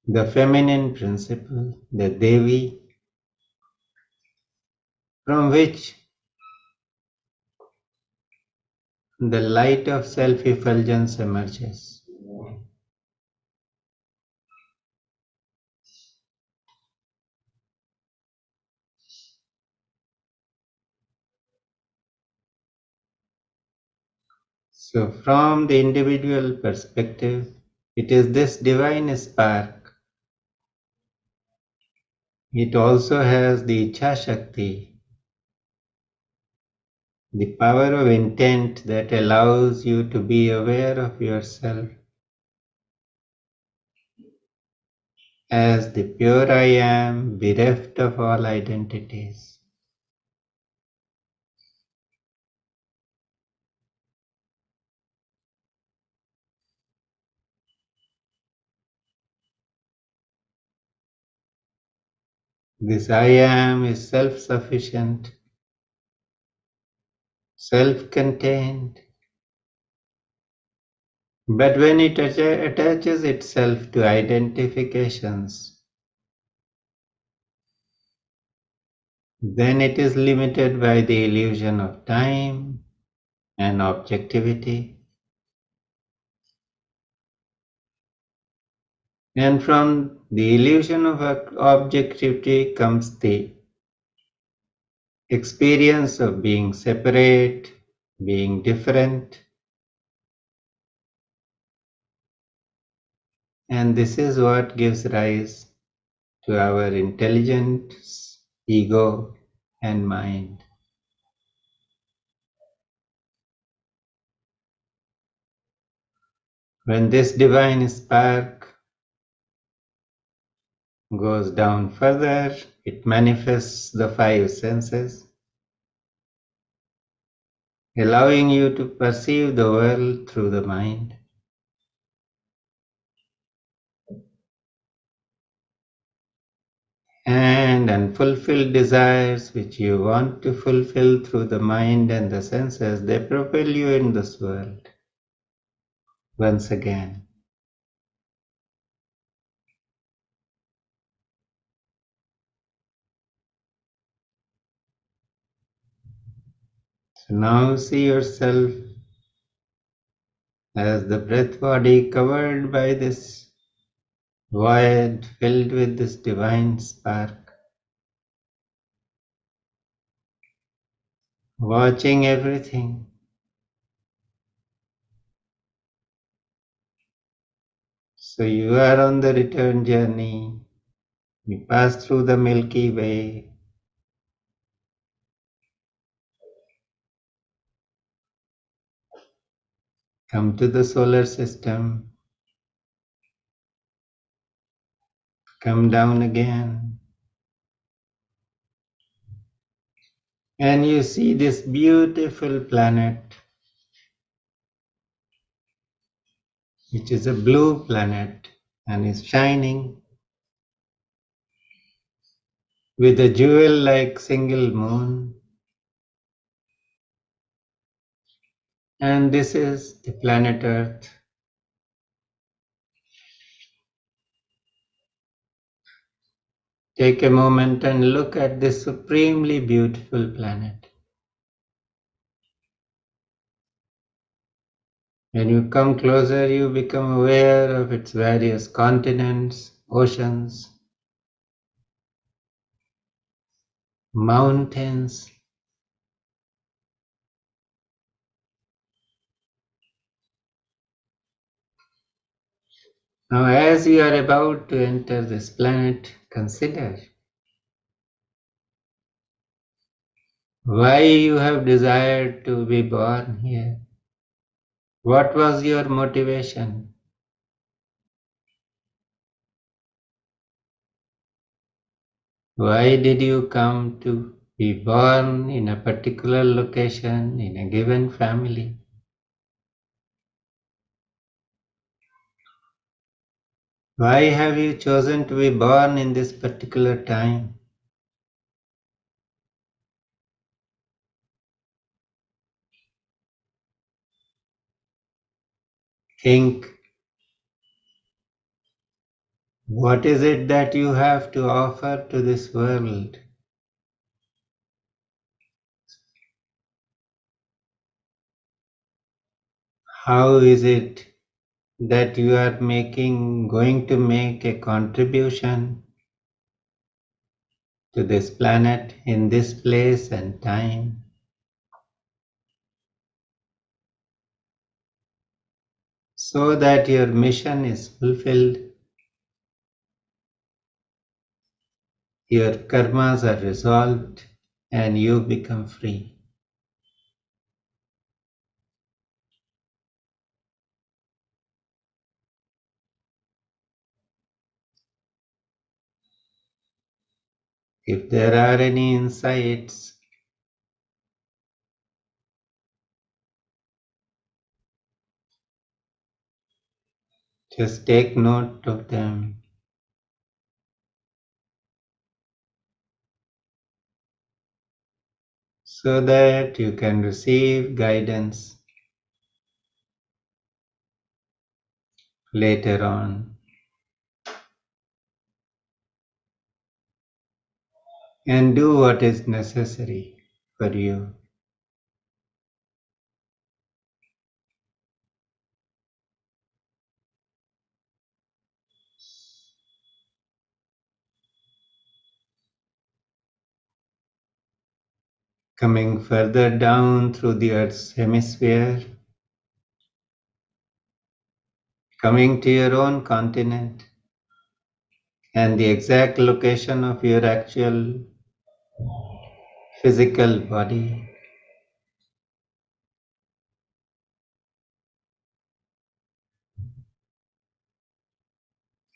the feminine principle, the Devi, from which the light of self-effulgence emerges. So from the individual perspective, it is this divine spark. It also has the Ichha Shakti, the power of intent that allows you to be aware of yourself as the pure I am, bereft of all identities. This I am is self-sufficient, self-contained, but when it attaches itself to identifications, then it is limited by the illusion of time and objectivity. And from the illusion of objectivity comes the experience of being separate, being different. And this is what gives rise to our intelligence, ego, and mind. When this divine spark goes down further, it manifests the five senses, allowing you to perceive the world through the mind. And unfulfilled desires which you want to fulfill through the mind and the senses, they propel you in this world once again. So now see yourself as the breath body covered by this void filled with this divine spark, watching everything. So you are on the return journey. You pass through the Milky Way. Come to the solar system. Come down again. And you see this beautiful planet, which is a blue planet and is shining with a jewel-like single moon. And this is the planet Earth. Take a moment and look at this supremely beautiful planet. When you come closer, you become aware of its various continents, oceans, mountains. Now, as you are about to enter this planet, consider why you have desired to be born here. What was your motivation? Why did you come to be born in a particular location, in a given family? Why have you chosen to be born in this particular time? Think, what is it that you have to offer to this world? How is it that you are going to make a contribution to this planet in this place and time, so that your mission is fulfilled, your karmas are resolved, and you become free. If there are any insights, just take note of them. So that you can receive guidance later on and do what is necessary for you. Coming further down through the Earth's hemisphere, coming to your own continent and the exact location of your actual physical body.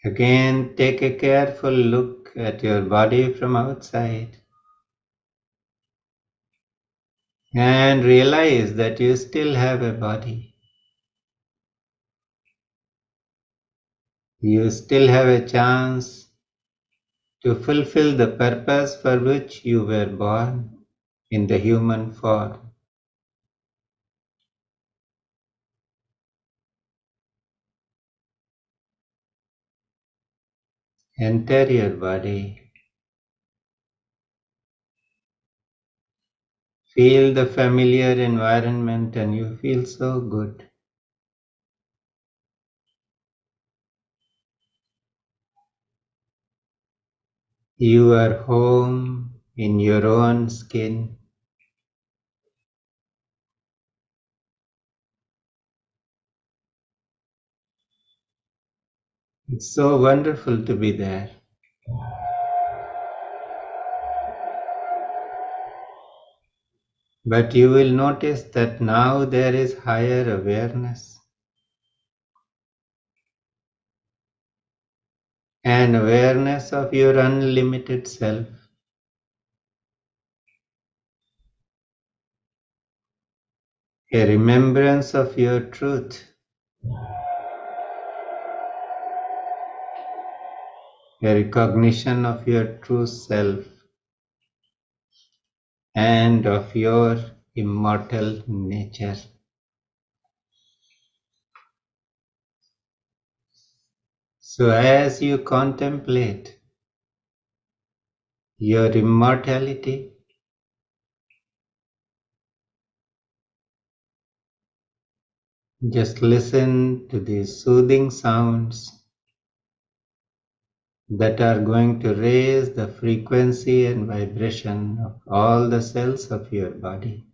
Again, take a careful look at your body from outside and realize that you still have a body. You still have a chance to fulfill the purpose for which you were born in the human form. Enter your body. Feel the familiar environment and you feel so good. You are home in your own skin. It's so wonderful to be there. But you will notice that now there is higher awareness. An awareness of your unlimited self. A remembrance of your truth. A recognition of your true self and of your immortal nature. So as you contemplate your immortality, just listen to these soothing sounds that are going to raise the frequency and vibration of all the cells of your body.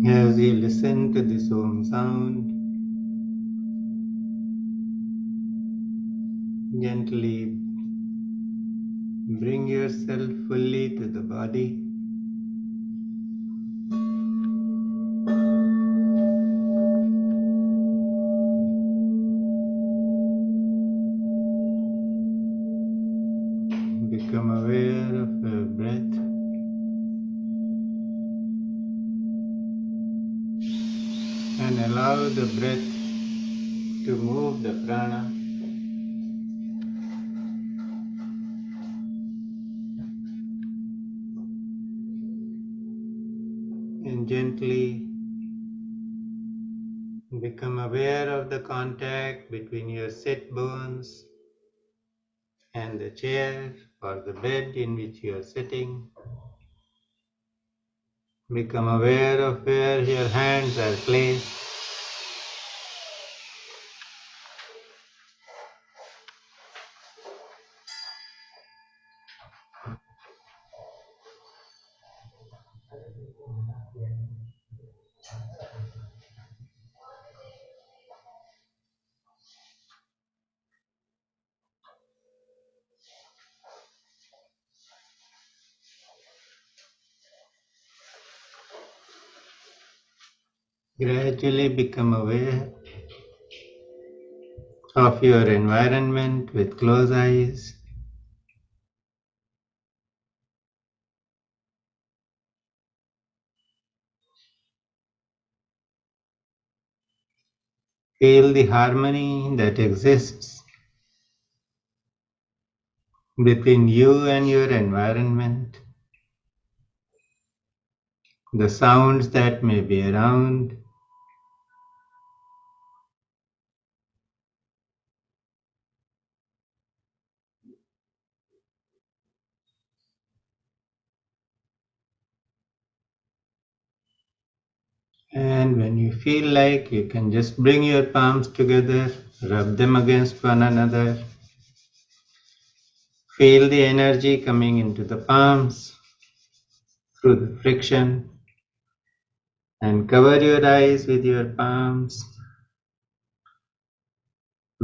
As you listen to this Om sound, gently bring yourself fully to the body. Become aware of your breath and allow the breath to move the prana. And gently become aware of the contact between your sit bones and the chair or the bed in which you are sitting. Become aware of where your hands are placed. Gradually become aware of your environment with closed eyes. Feel the harmony that exists between you and your environment, the sounds that may be around, and when you feel like, you can just bring your palms together, rub them against one another. Feel the energy coming into the palms through the friction, and cover your eyes with your palms.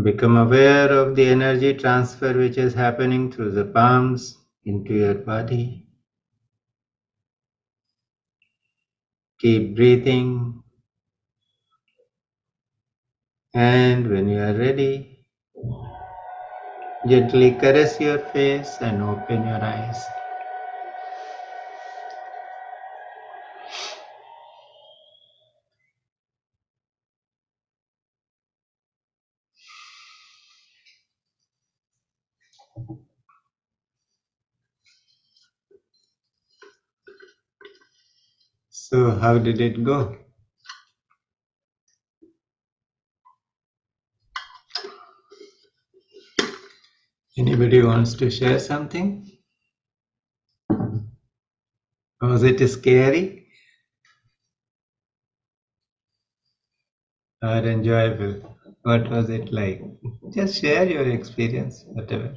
Become aware of the energy transfer which is happening through the palms into your body. Keep breathing, and when you are ready, gently caress your face and open your eyes. So how did it go? Anybody wants to share something? Was it scary or enjoyable? What was it like? Just share your experience, whatever.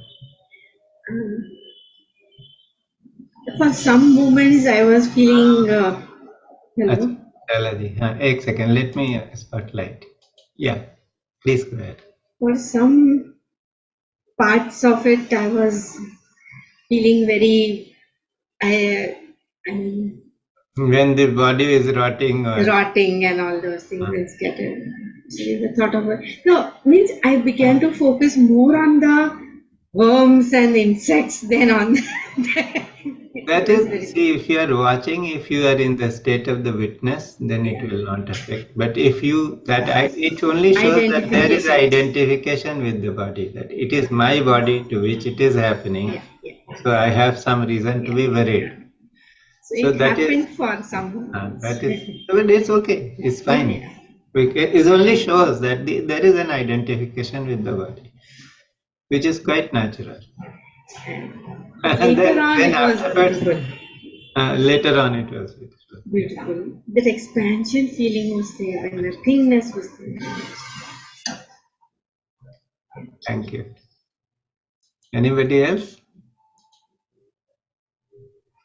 For some moments, I was feeling. Hello. चला जी हाँ एक second let me spotlight या please go ahead For some parts of it, I was feeling very. I mean, when the body is rotting or rotting and all those things and scattered. Actually, the thought of it. No, means I began to focus more on the worms and insects than on. that is, see, if you are watching, if you are in the state of the witness, then it will not affect. But if you it only shows that there is identification with the body, that it is my body to which it is happening. Yeah, yeah. So I have some reason to be worried. So it that happened is, for some. that is, but it's okay. It's fine. Yeah. It only shows that there is an identification with the body, which is quite natural. And Later on, then it was afterwards, beautiful. later on, it was beautiful. Beautiful. That expansion feeling was there and the thingness was there. Thank you. Anybody else?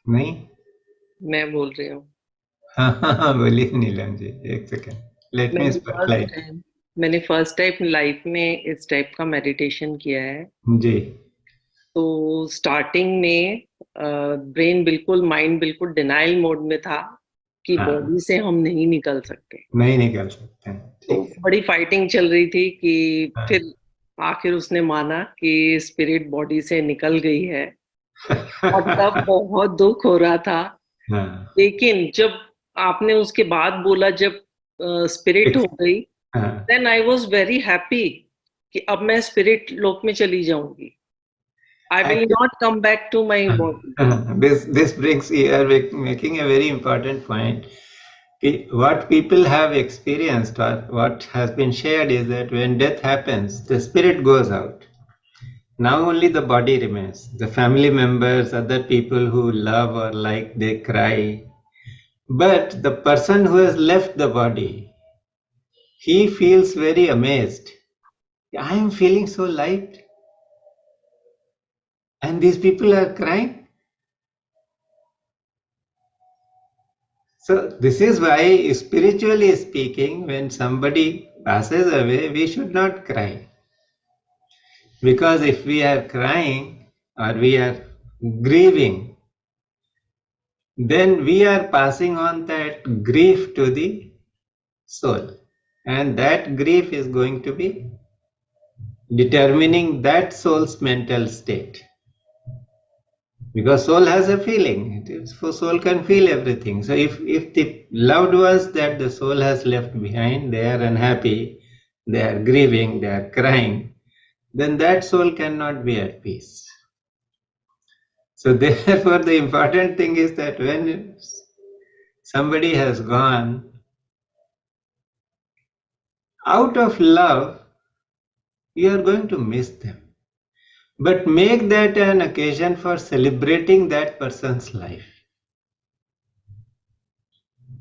नहीं? मैं बोल रही हूँ. हाँ बोलिए नीलम जी, एक second, let me spotlight. मैंने first time life में इस टाइप का मेडिटेशन किया है। जी तो स्टार्टिंग में माइंड बिल्कुल डिनाइल मोड में था कि हाँ। बॉडी से हम नहीं निकल सकते। नहीं निकल सकते हैं, तो ठीक बड़ी फाइटिंग चल रही थी कि है। फिर आखिर उसने माना कि स्पिरिट बॉडी से निकल गई है, और तब बहुत दुख हो रहा था। हाँ, लेकिन जब आपने उसके बाद बोला जब स्पिरिट हो गई, हाँ। Then I was very happy कि अब मैं स्पिरिट लोक में चली जाऊंगी। I will not come back to my body. This brings, you are making a very important point. What people have experienced or what has been shared is that when death happens, the spirit goes out. Now only the body remains. The family members, other people who love or like, they cry. But the person who has left the body, he feels very amazed. I am feeling so light. And these people are crying. So this is why, spiritually speaking, when somebody passes away, we should not cry. Because if we are crying or we are grieving, then we are passing on that grief to the soul. And that grief is going to be determining that soul's mental state. Because soul has a feeling, soul can feel everything. So if the loved ones that the soul has left behind, they are unhappy, they are grieving, they are crying, then that soul cannot be at peace. So therefore the important thing is that when somebody has gone, out of love, you are going to miss them. But make that an occasion for celebrating that person's life.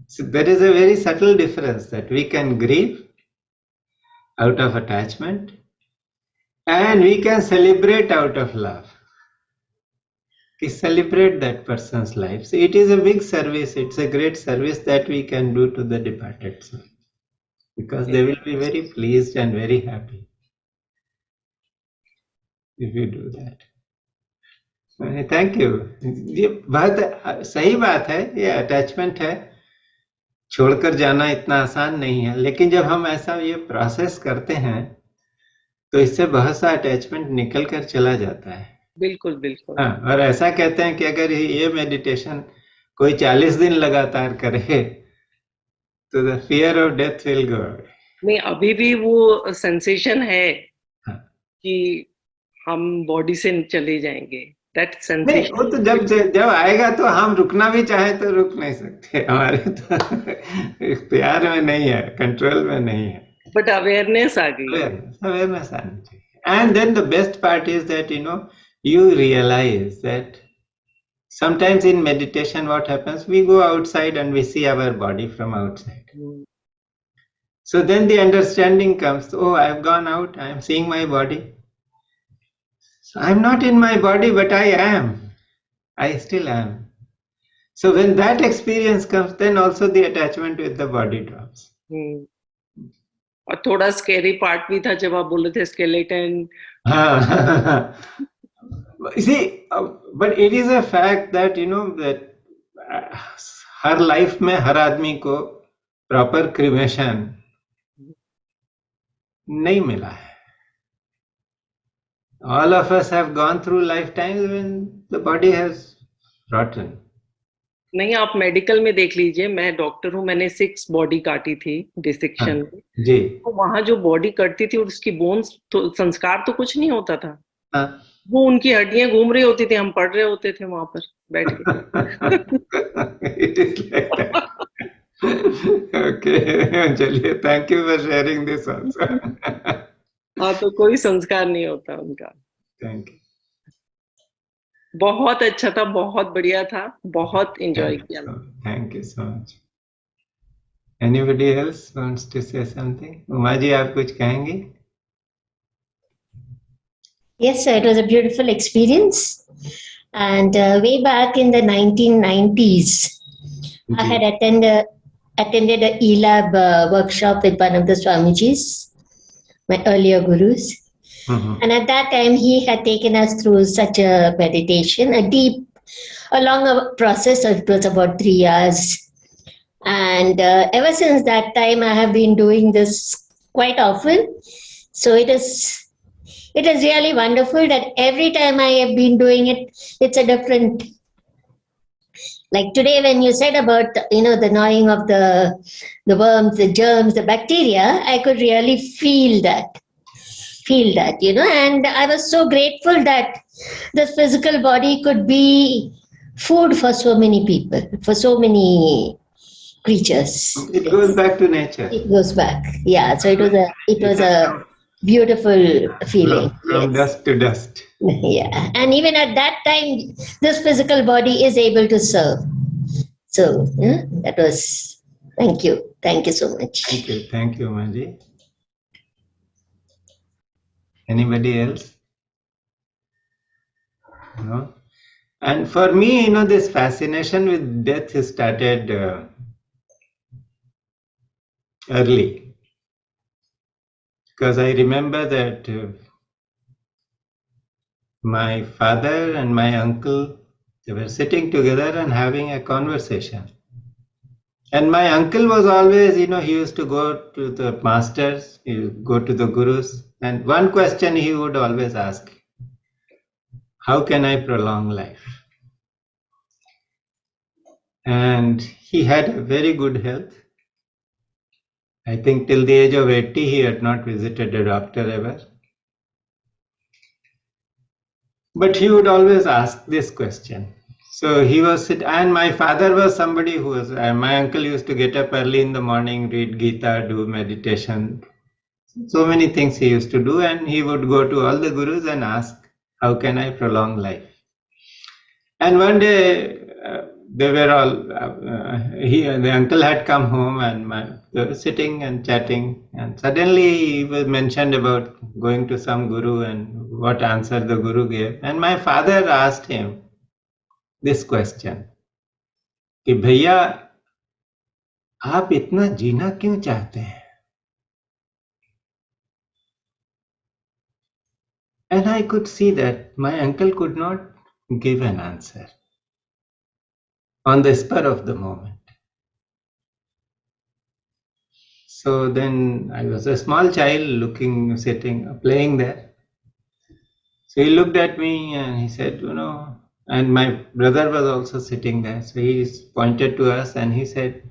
So there is a very subtle difference that we can grieve out of attachment and we can celebrate out of love. We celebrate that person's life. So it is a big service. It's a great service that we can do to the departed soul, because they will be very pleased and very happy if you do that. Thank you. ये बहुत सही बात है, ये attachment है, छोड़कर जाना इतना आसान नहीं है। लेकिन जब हम ऐसा ये प्रोसेस करते हैं तो इससे बहुत सा अटैचमेंट निकल कर चला जाता है। बिल्कुल बिल्कुल। हाँ, और ऐसा कहते हैं कि अगर ये मेडिटेशन कोई 40 दिन लगातार करे तो the fear of death will go away. नहीं, अभी भी वो सेंसेशन है हाँ। कि हम बॉडी से चले जाएंगे। दैट नहीं, सेंसेशन वो तो जब आएगा तो हम रुकना भी चाहे तो रुक नहीं सकते, हमारे तो इख्तियार में नहीं है, कंट्रोल में नहीं है। बट अवेयरनेस आ गई। Awareness आनी चाहिए। And then the best part is that you realize that sometimes in meditation what happens, we go outside and we see our body from outside. So then the understanding comes, oh, I have gone out, I am seeing my body. So I am not in my body, but I am. I still am. So when that experience comes, then also the attachment with the body drops. और थोड़ा scary part भी था जब आप बोले थे skeleton. See, but it is a fact that that her life में हर आदमी को प्रॉपर क्रिमेशन नहीं मिला है। All of us have gone through lifetimes when the body has rotten. नहीं, आप मेडिकल में देख लीजिए, मैं डॉक्टर हूँ, मैंने 6 बॉडी काटी थी डिसेक्शन में। जी। तो वहां जो बॉडी कटती थी और उसकी बोन्स तो संस्कार तो कुछ नहीं होता था। हाँ। वो उनकी हड्डियां घूम रही होती थी, हम पढ़ रहे होते थे वहां पर बैठ के। It is like that. Okay, चलिए, thank you for sharing this also. हाँ, तो कोई संस्कार नहीं होता उनका। Thank you. बहुत अच्छा था, बहुत बढ़िया था, बहुत एंजॉय किया। Thank you so much. Anybody else wants to say something? Uma ji, आप कुछ कहेंगी? Yes, sir, it was a beautiful experience. And way back in the 1990s, I had attended a E-Lab workshop with one of the Swamijis, my earlier gurus. And at that time, he had taken us through such a meditation, a longer process. So it was about 3 hours. And ever since that time, I have been doing this quite often. So it is really wonderful that every time I have been doing it, it's a different. Like today, when you said about the gnawing of the worms, the germs, the bacteria, I could really feel that, and I was so grateful that the physical body could be food for so many people, for so many creatures. It goes back to nature. It goes back, yeah. So it was a beautiful feeling. From Yes. dust to dust. Yeah, and even at that time, this physical body is able to serve. So that was. Thank you so much. Thank you, Manji. Anybody else? No. And for me, this fascination with death started early, because I remember that my father and my uncle, they were sitting together and having a conversation. And my uncle was always, he used to go to the masters, he would go to the gurus, and one question he would always ask: how can I prolong life? And he had a very good health. I think till the age of 80, he had not visited a doctor ever. But he would always ask this question. So he was, and my father was somebody who was, my uncle used to get up early in the morning, read Gita, do meditation. So many things he used to do, and he would go to all the gurus and ask, how can I prolong life? And one day, they were all, the uncle had come home, and they were sitting and chatting, and suddenly he was mentioned about going to some guru and what answer the guru gave. And my father asked him this question, कि भैया आप इतना जीना क्यों चाहते हैं? And I could see that my uncle could not give an answer on the spur of the moment. So then I was a small child sitting, playing there. So he looked at me and he said, and my brother was also sitting there. So he pointed to us and he said,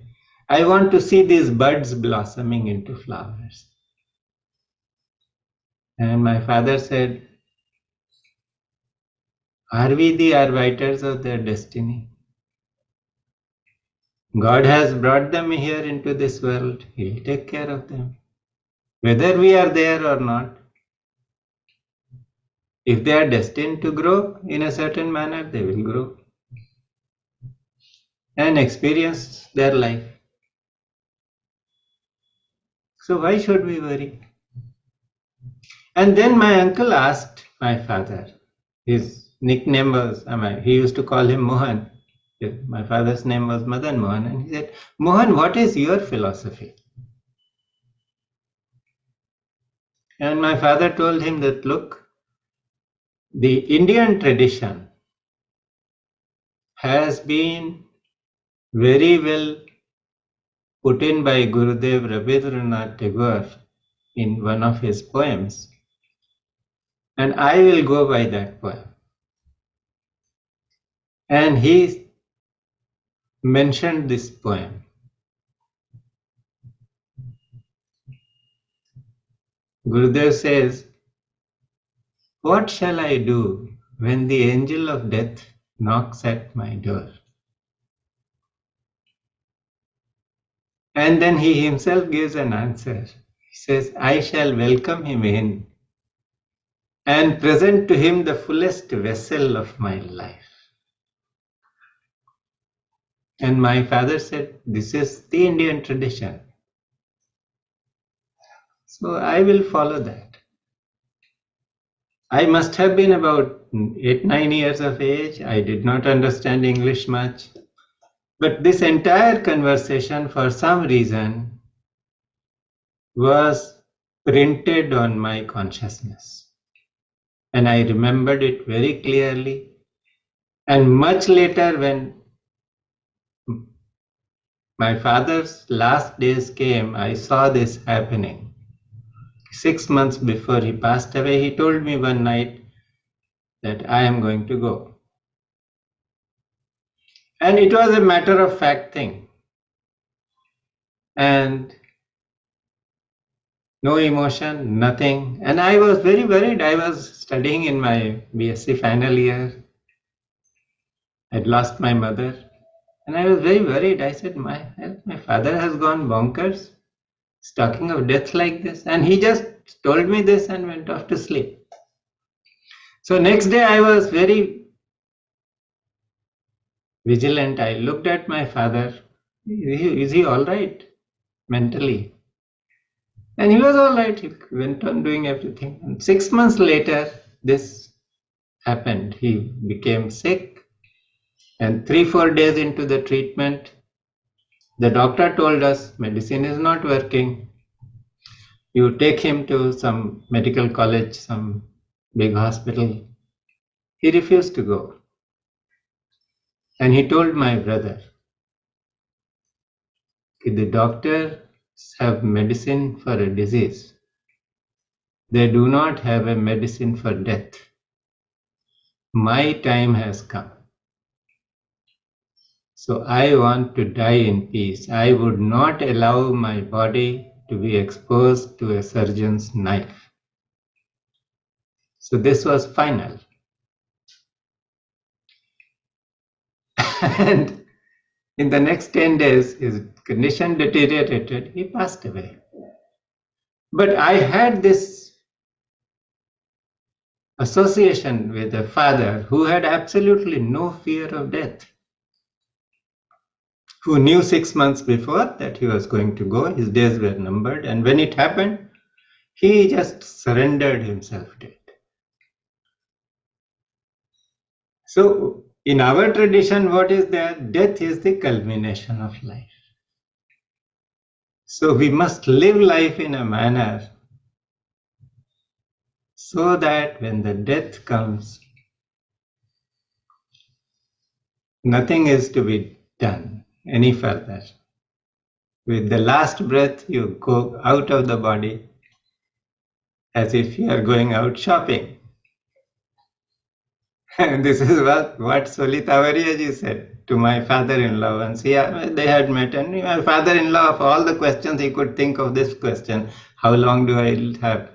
I want to see these buds blossoming into flowers. And my father said, are we the arbiters of their destiny? God has brought them here into this world. He'll take care of them, whether we are there or not. If they are destined to grow in a certain manner, they will grow and experience their life. So why should we worry? And then my uncle asked my father, his nickname was, he used to call him Mohan. My father's name was Madan Mohan. And he said, Mohan, what is your philosophy? And my father told him that, look, the Indian tradition has been very well put in by Gurudev Rabindranath Tagore in one of his poems. And I will go by that poem. And he mentioned this poem. Gurudev says, what shall I do when the angel of death knocks at my door? And then he himself gives an answer. He says, I shall welcome him in and present to him the fullest vessel of my life. And my father said, this is the Indian tradition. So I will follow that. I must have been about 8-9 years of age. I did not understand English much. But this entire conversation, for some reason, was printed on my consciousness. And I remembered it very clearly. And much later, when my father's last days came, I saw this happening. 6 months before he passed away, he told me one night that I am going to go. And it was a matter of fact thing. And no emotion, nothing. And I was very worried. I was studying in my BSc final year. I'd lost my mother. And I was very worried. I said, my father has gone bonkers. He's talking of death like this. And he just told me this and went off to sleep. So next day I was very vigilant. I looked at my father. Is he all right mentally? And he was all right. He went on doing everything. And 6 months later, this happened. He became sick. And 3-4 days into the treatment, the doctor told us medicine is not working. You take him to some medical college, some big hospital. He refused to go. And he told my brother, the doctors have medicine for a disease. They do not have a medicine for death. My time has come. So I want to die in peace. I would not allow my body to be exposed to a surgeon's knife. So this was final. And in the next 10 days, his condition deteriorated. He passed away. But I had this association with a father who had absolutely no fear of death, who knew 6 months before that he was going to go. His days were numbered. And when it happened, he just surrendered himself to it. So in our tradition, what is there? Death is the culmination of life. So we must live life in a manner so that when the death comes, nothing is to be done any further. With the last breath, you go out of the body as if you are going out shopping. And this is what Solitavaryaji said to my father-in-law once. They had met, and my father-in-law, of all the questions he could think of, this question, how long do I have?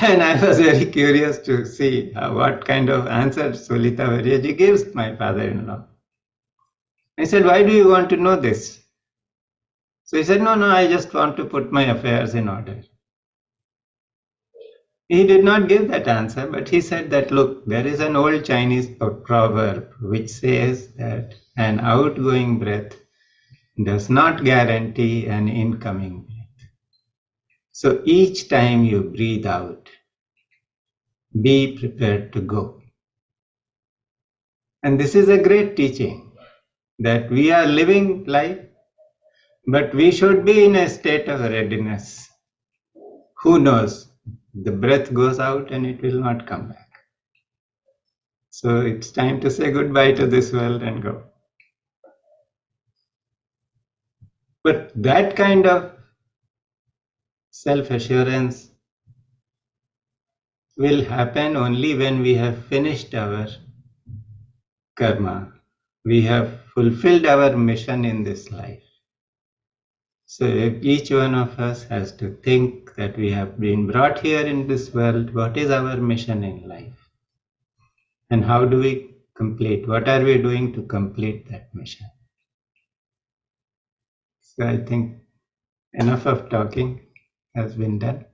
And I was very curious to see what kind of answer Solitavaryaji gives my father-in-law. I said, why do you want to know this? So he said, no, I just want to put my affairs in order. He did not give that answer, but he said that, look, there is an old Chinese proverb which says that an outgoing breath does not guarantee an incoming breath. So each time you breathe out, be prepared to go. And this is a great teaching, that we are living life, but we should be in a state of readiness. Who knows? The breath goes out and it will not come back. So it's time to say goodbye to this world and go. But that kind of self-assurance will happen only when we have finished our karma. We have fulfilled our mission in this life. So if each one of us has to think that we have been brought here in this world, what is our mission in life? And how do we complete? What are we doing to complete that mission? So I think enough of talking has been done.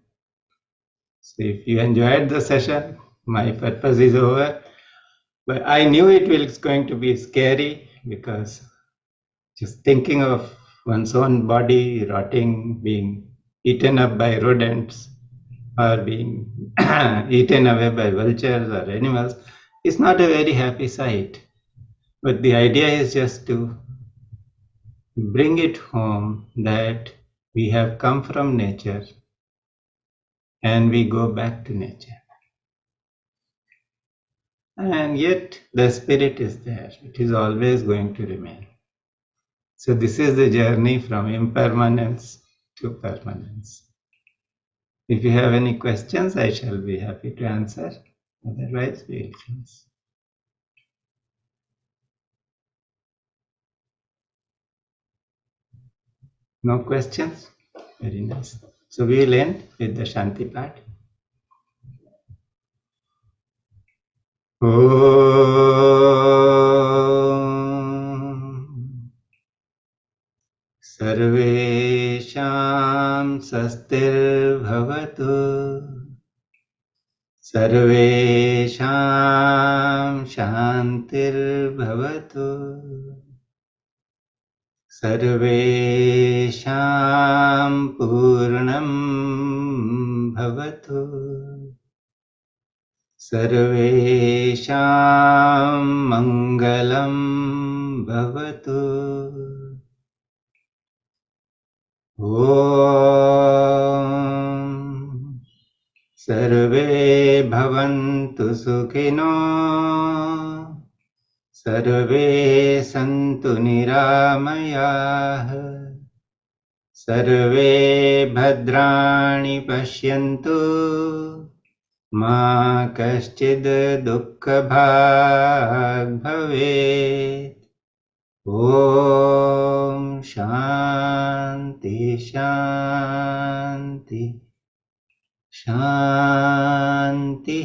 So if you enjoyed the session, my purpose is over. But I knew it was going to be scary, because just thinking of one's own body rotting, being eaten up by rodents, or being eaten away by vultures or animals is not a very happy sight. But the idea is just to bring it home that we have come from nature and we go back to nature. And yet the spirit is there. It is always going to remain. So this is the journey from impermanence to permanence. If you have any questions, I shall be happy to answer. Otherwise, we will finish. No questions? Very nice. So we will end with the Shanti part. Om Sarvesham Sastirбhavatu Sarvesham Shantirbhavatu Sarvesham Purnam Bhavatu Sarvesham Mangalam Bhavatu Om Sarve Bhavantu Sukhino Sarve Santu Niramayah Sarve Bhadrani Pashyantu Ma Kaschid Dukkha Bhag Bhavet Om Shanti Shanti Shanti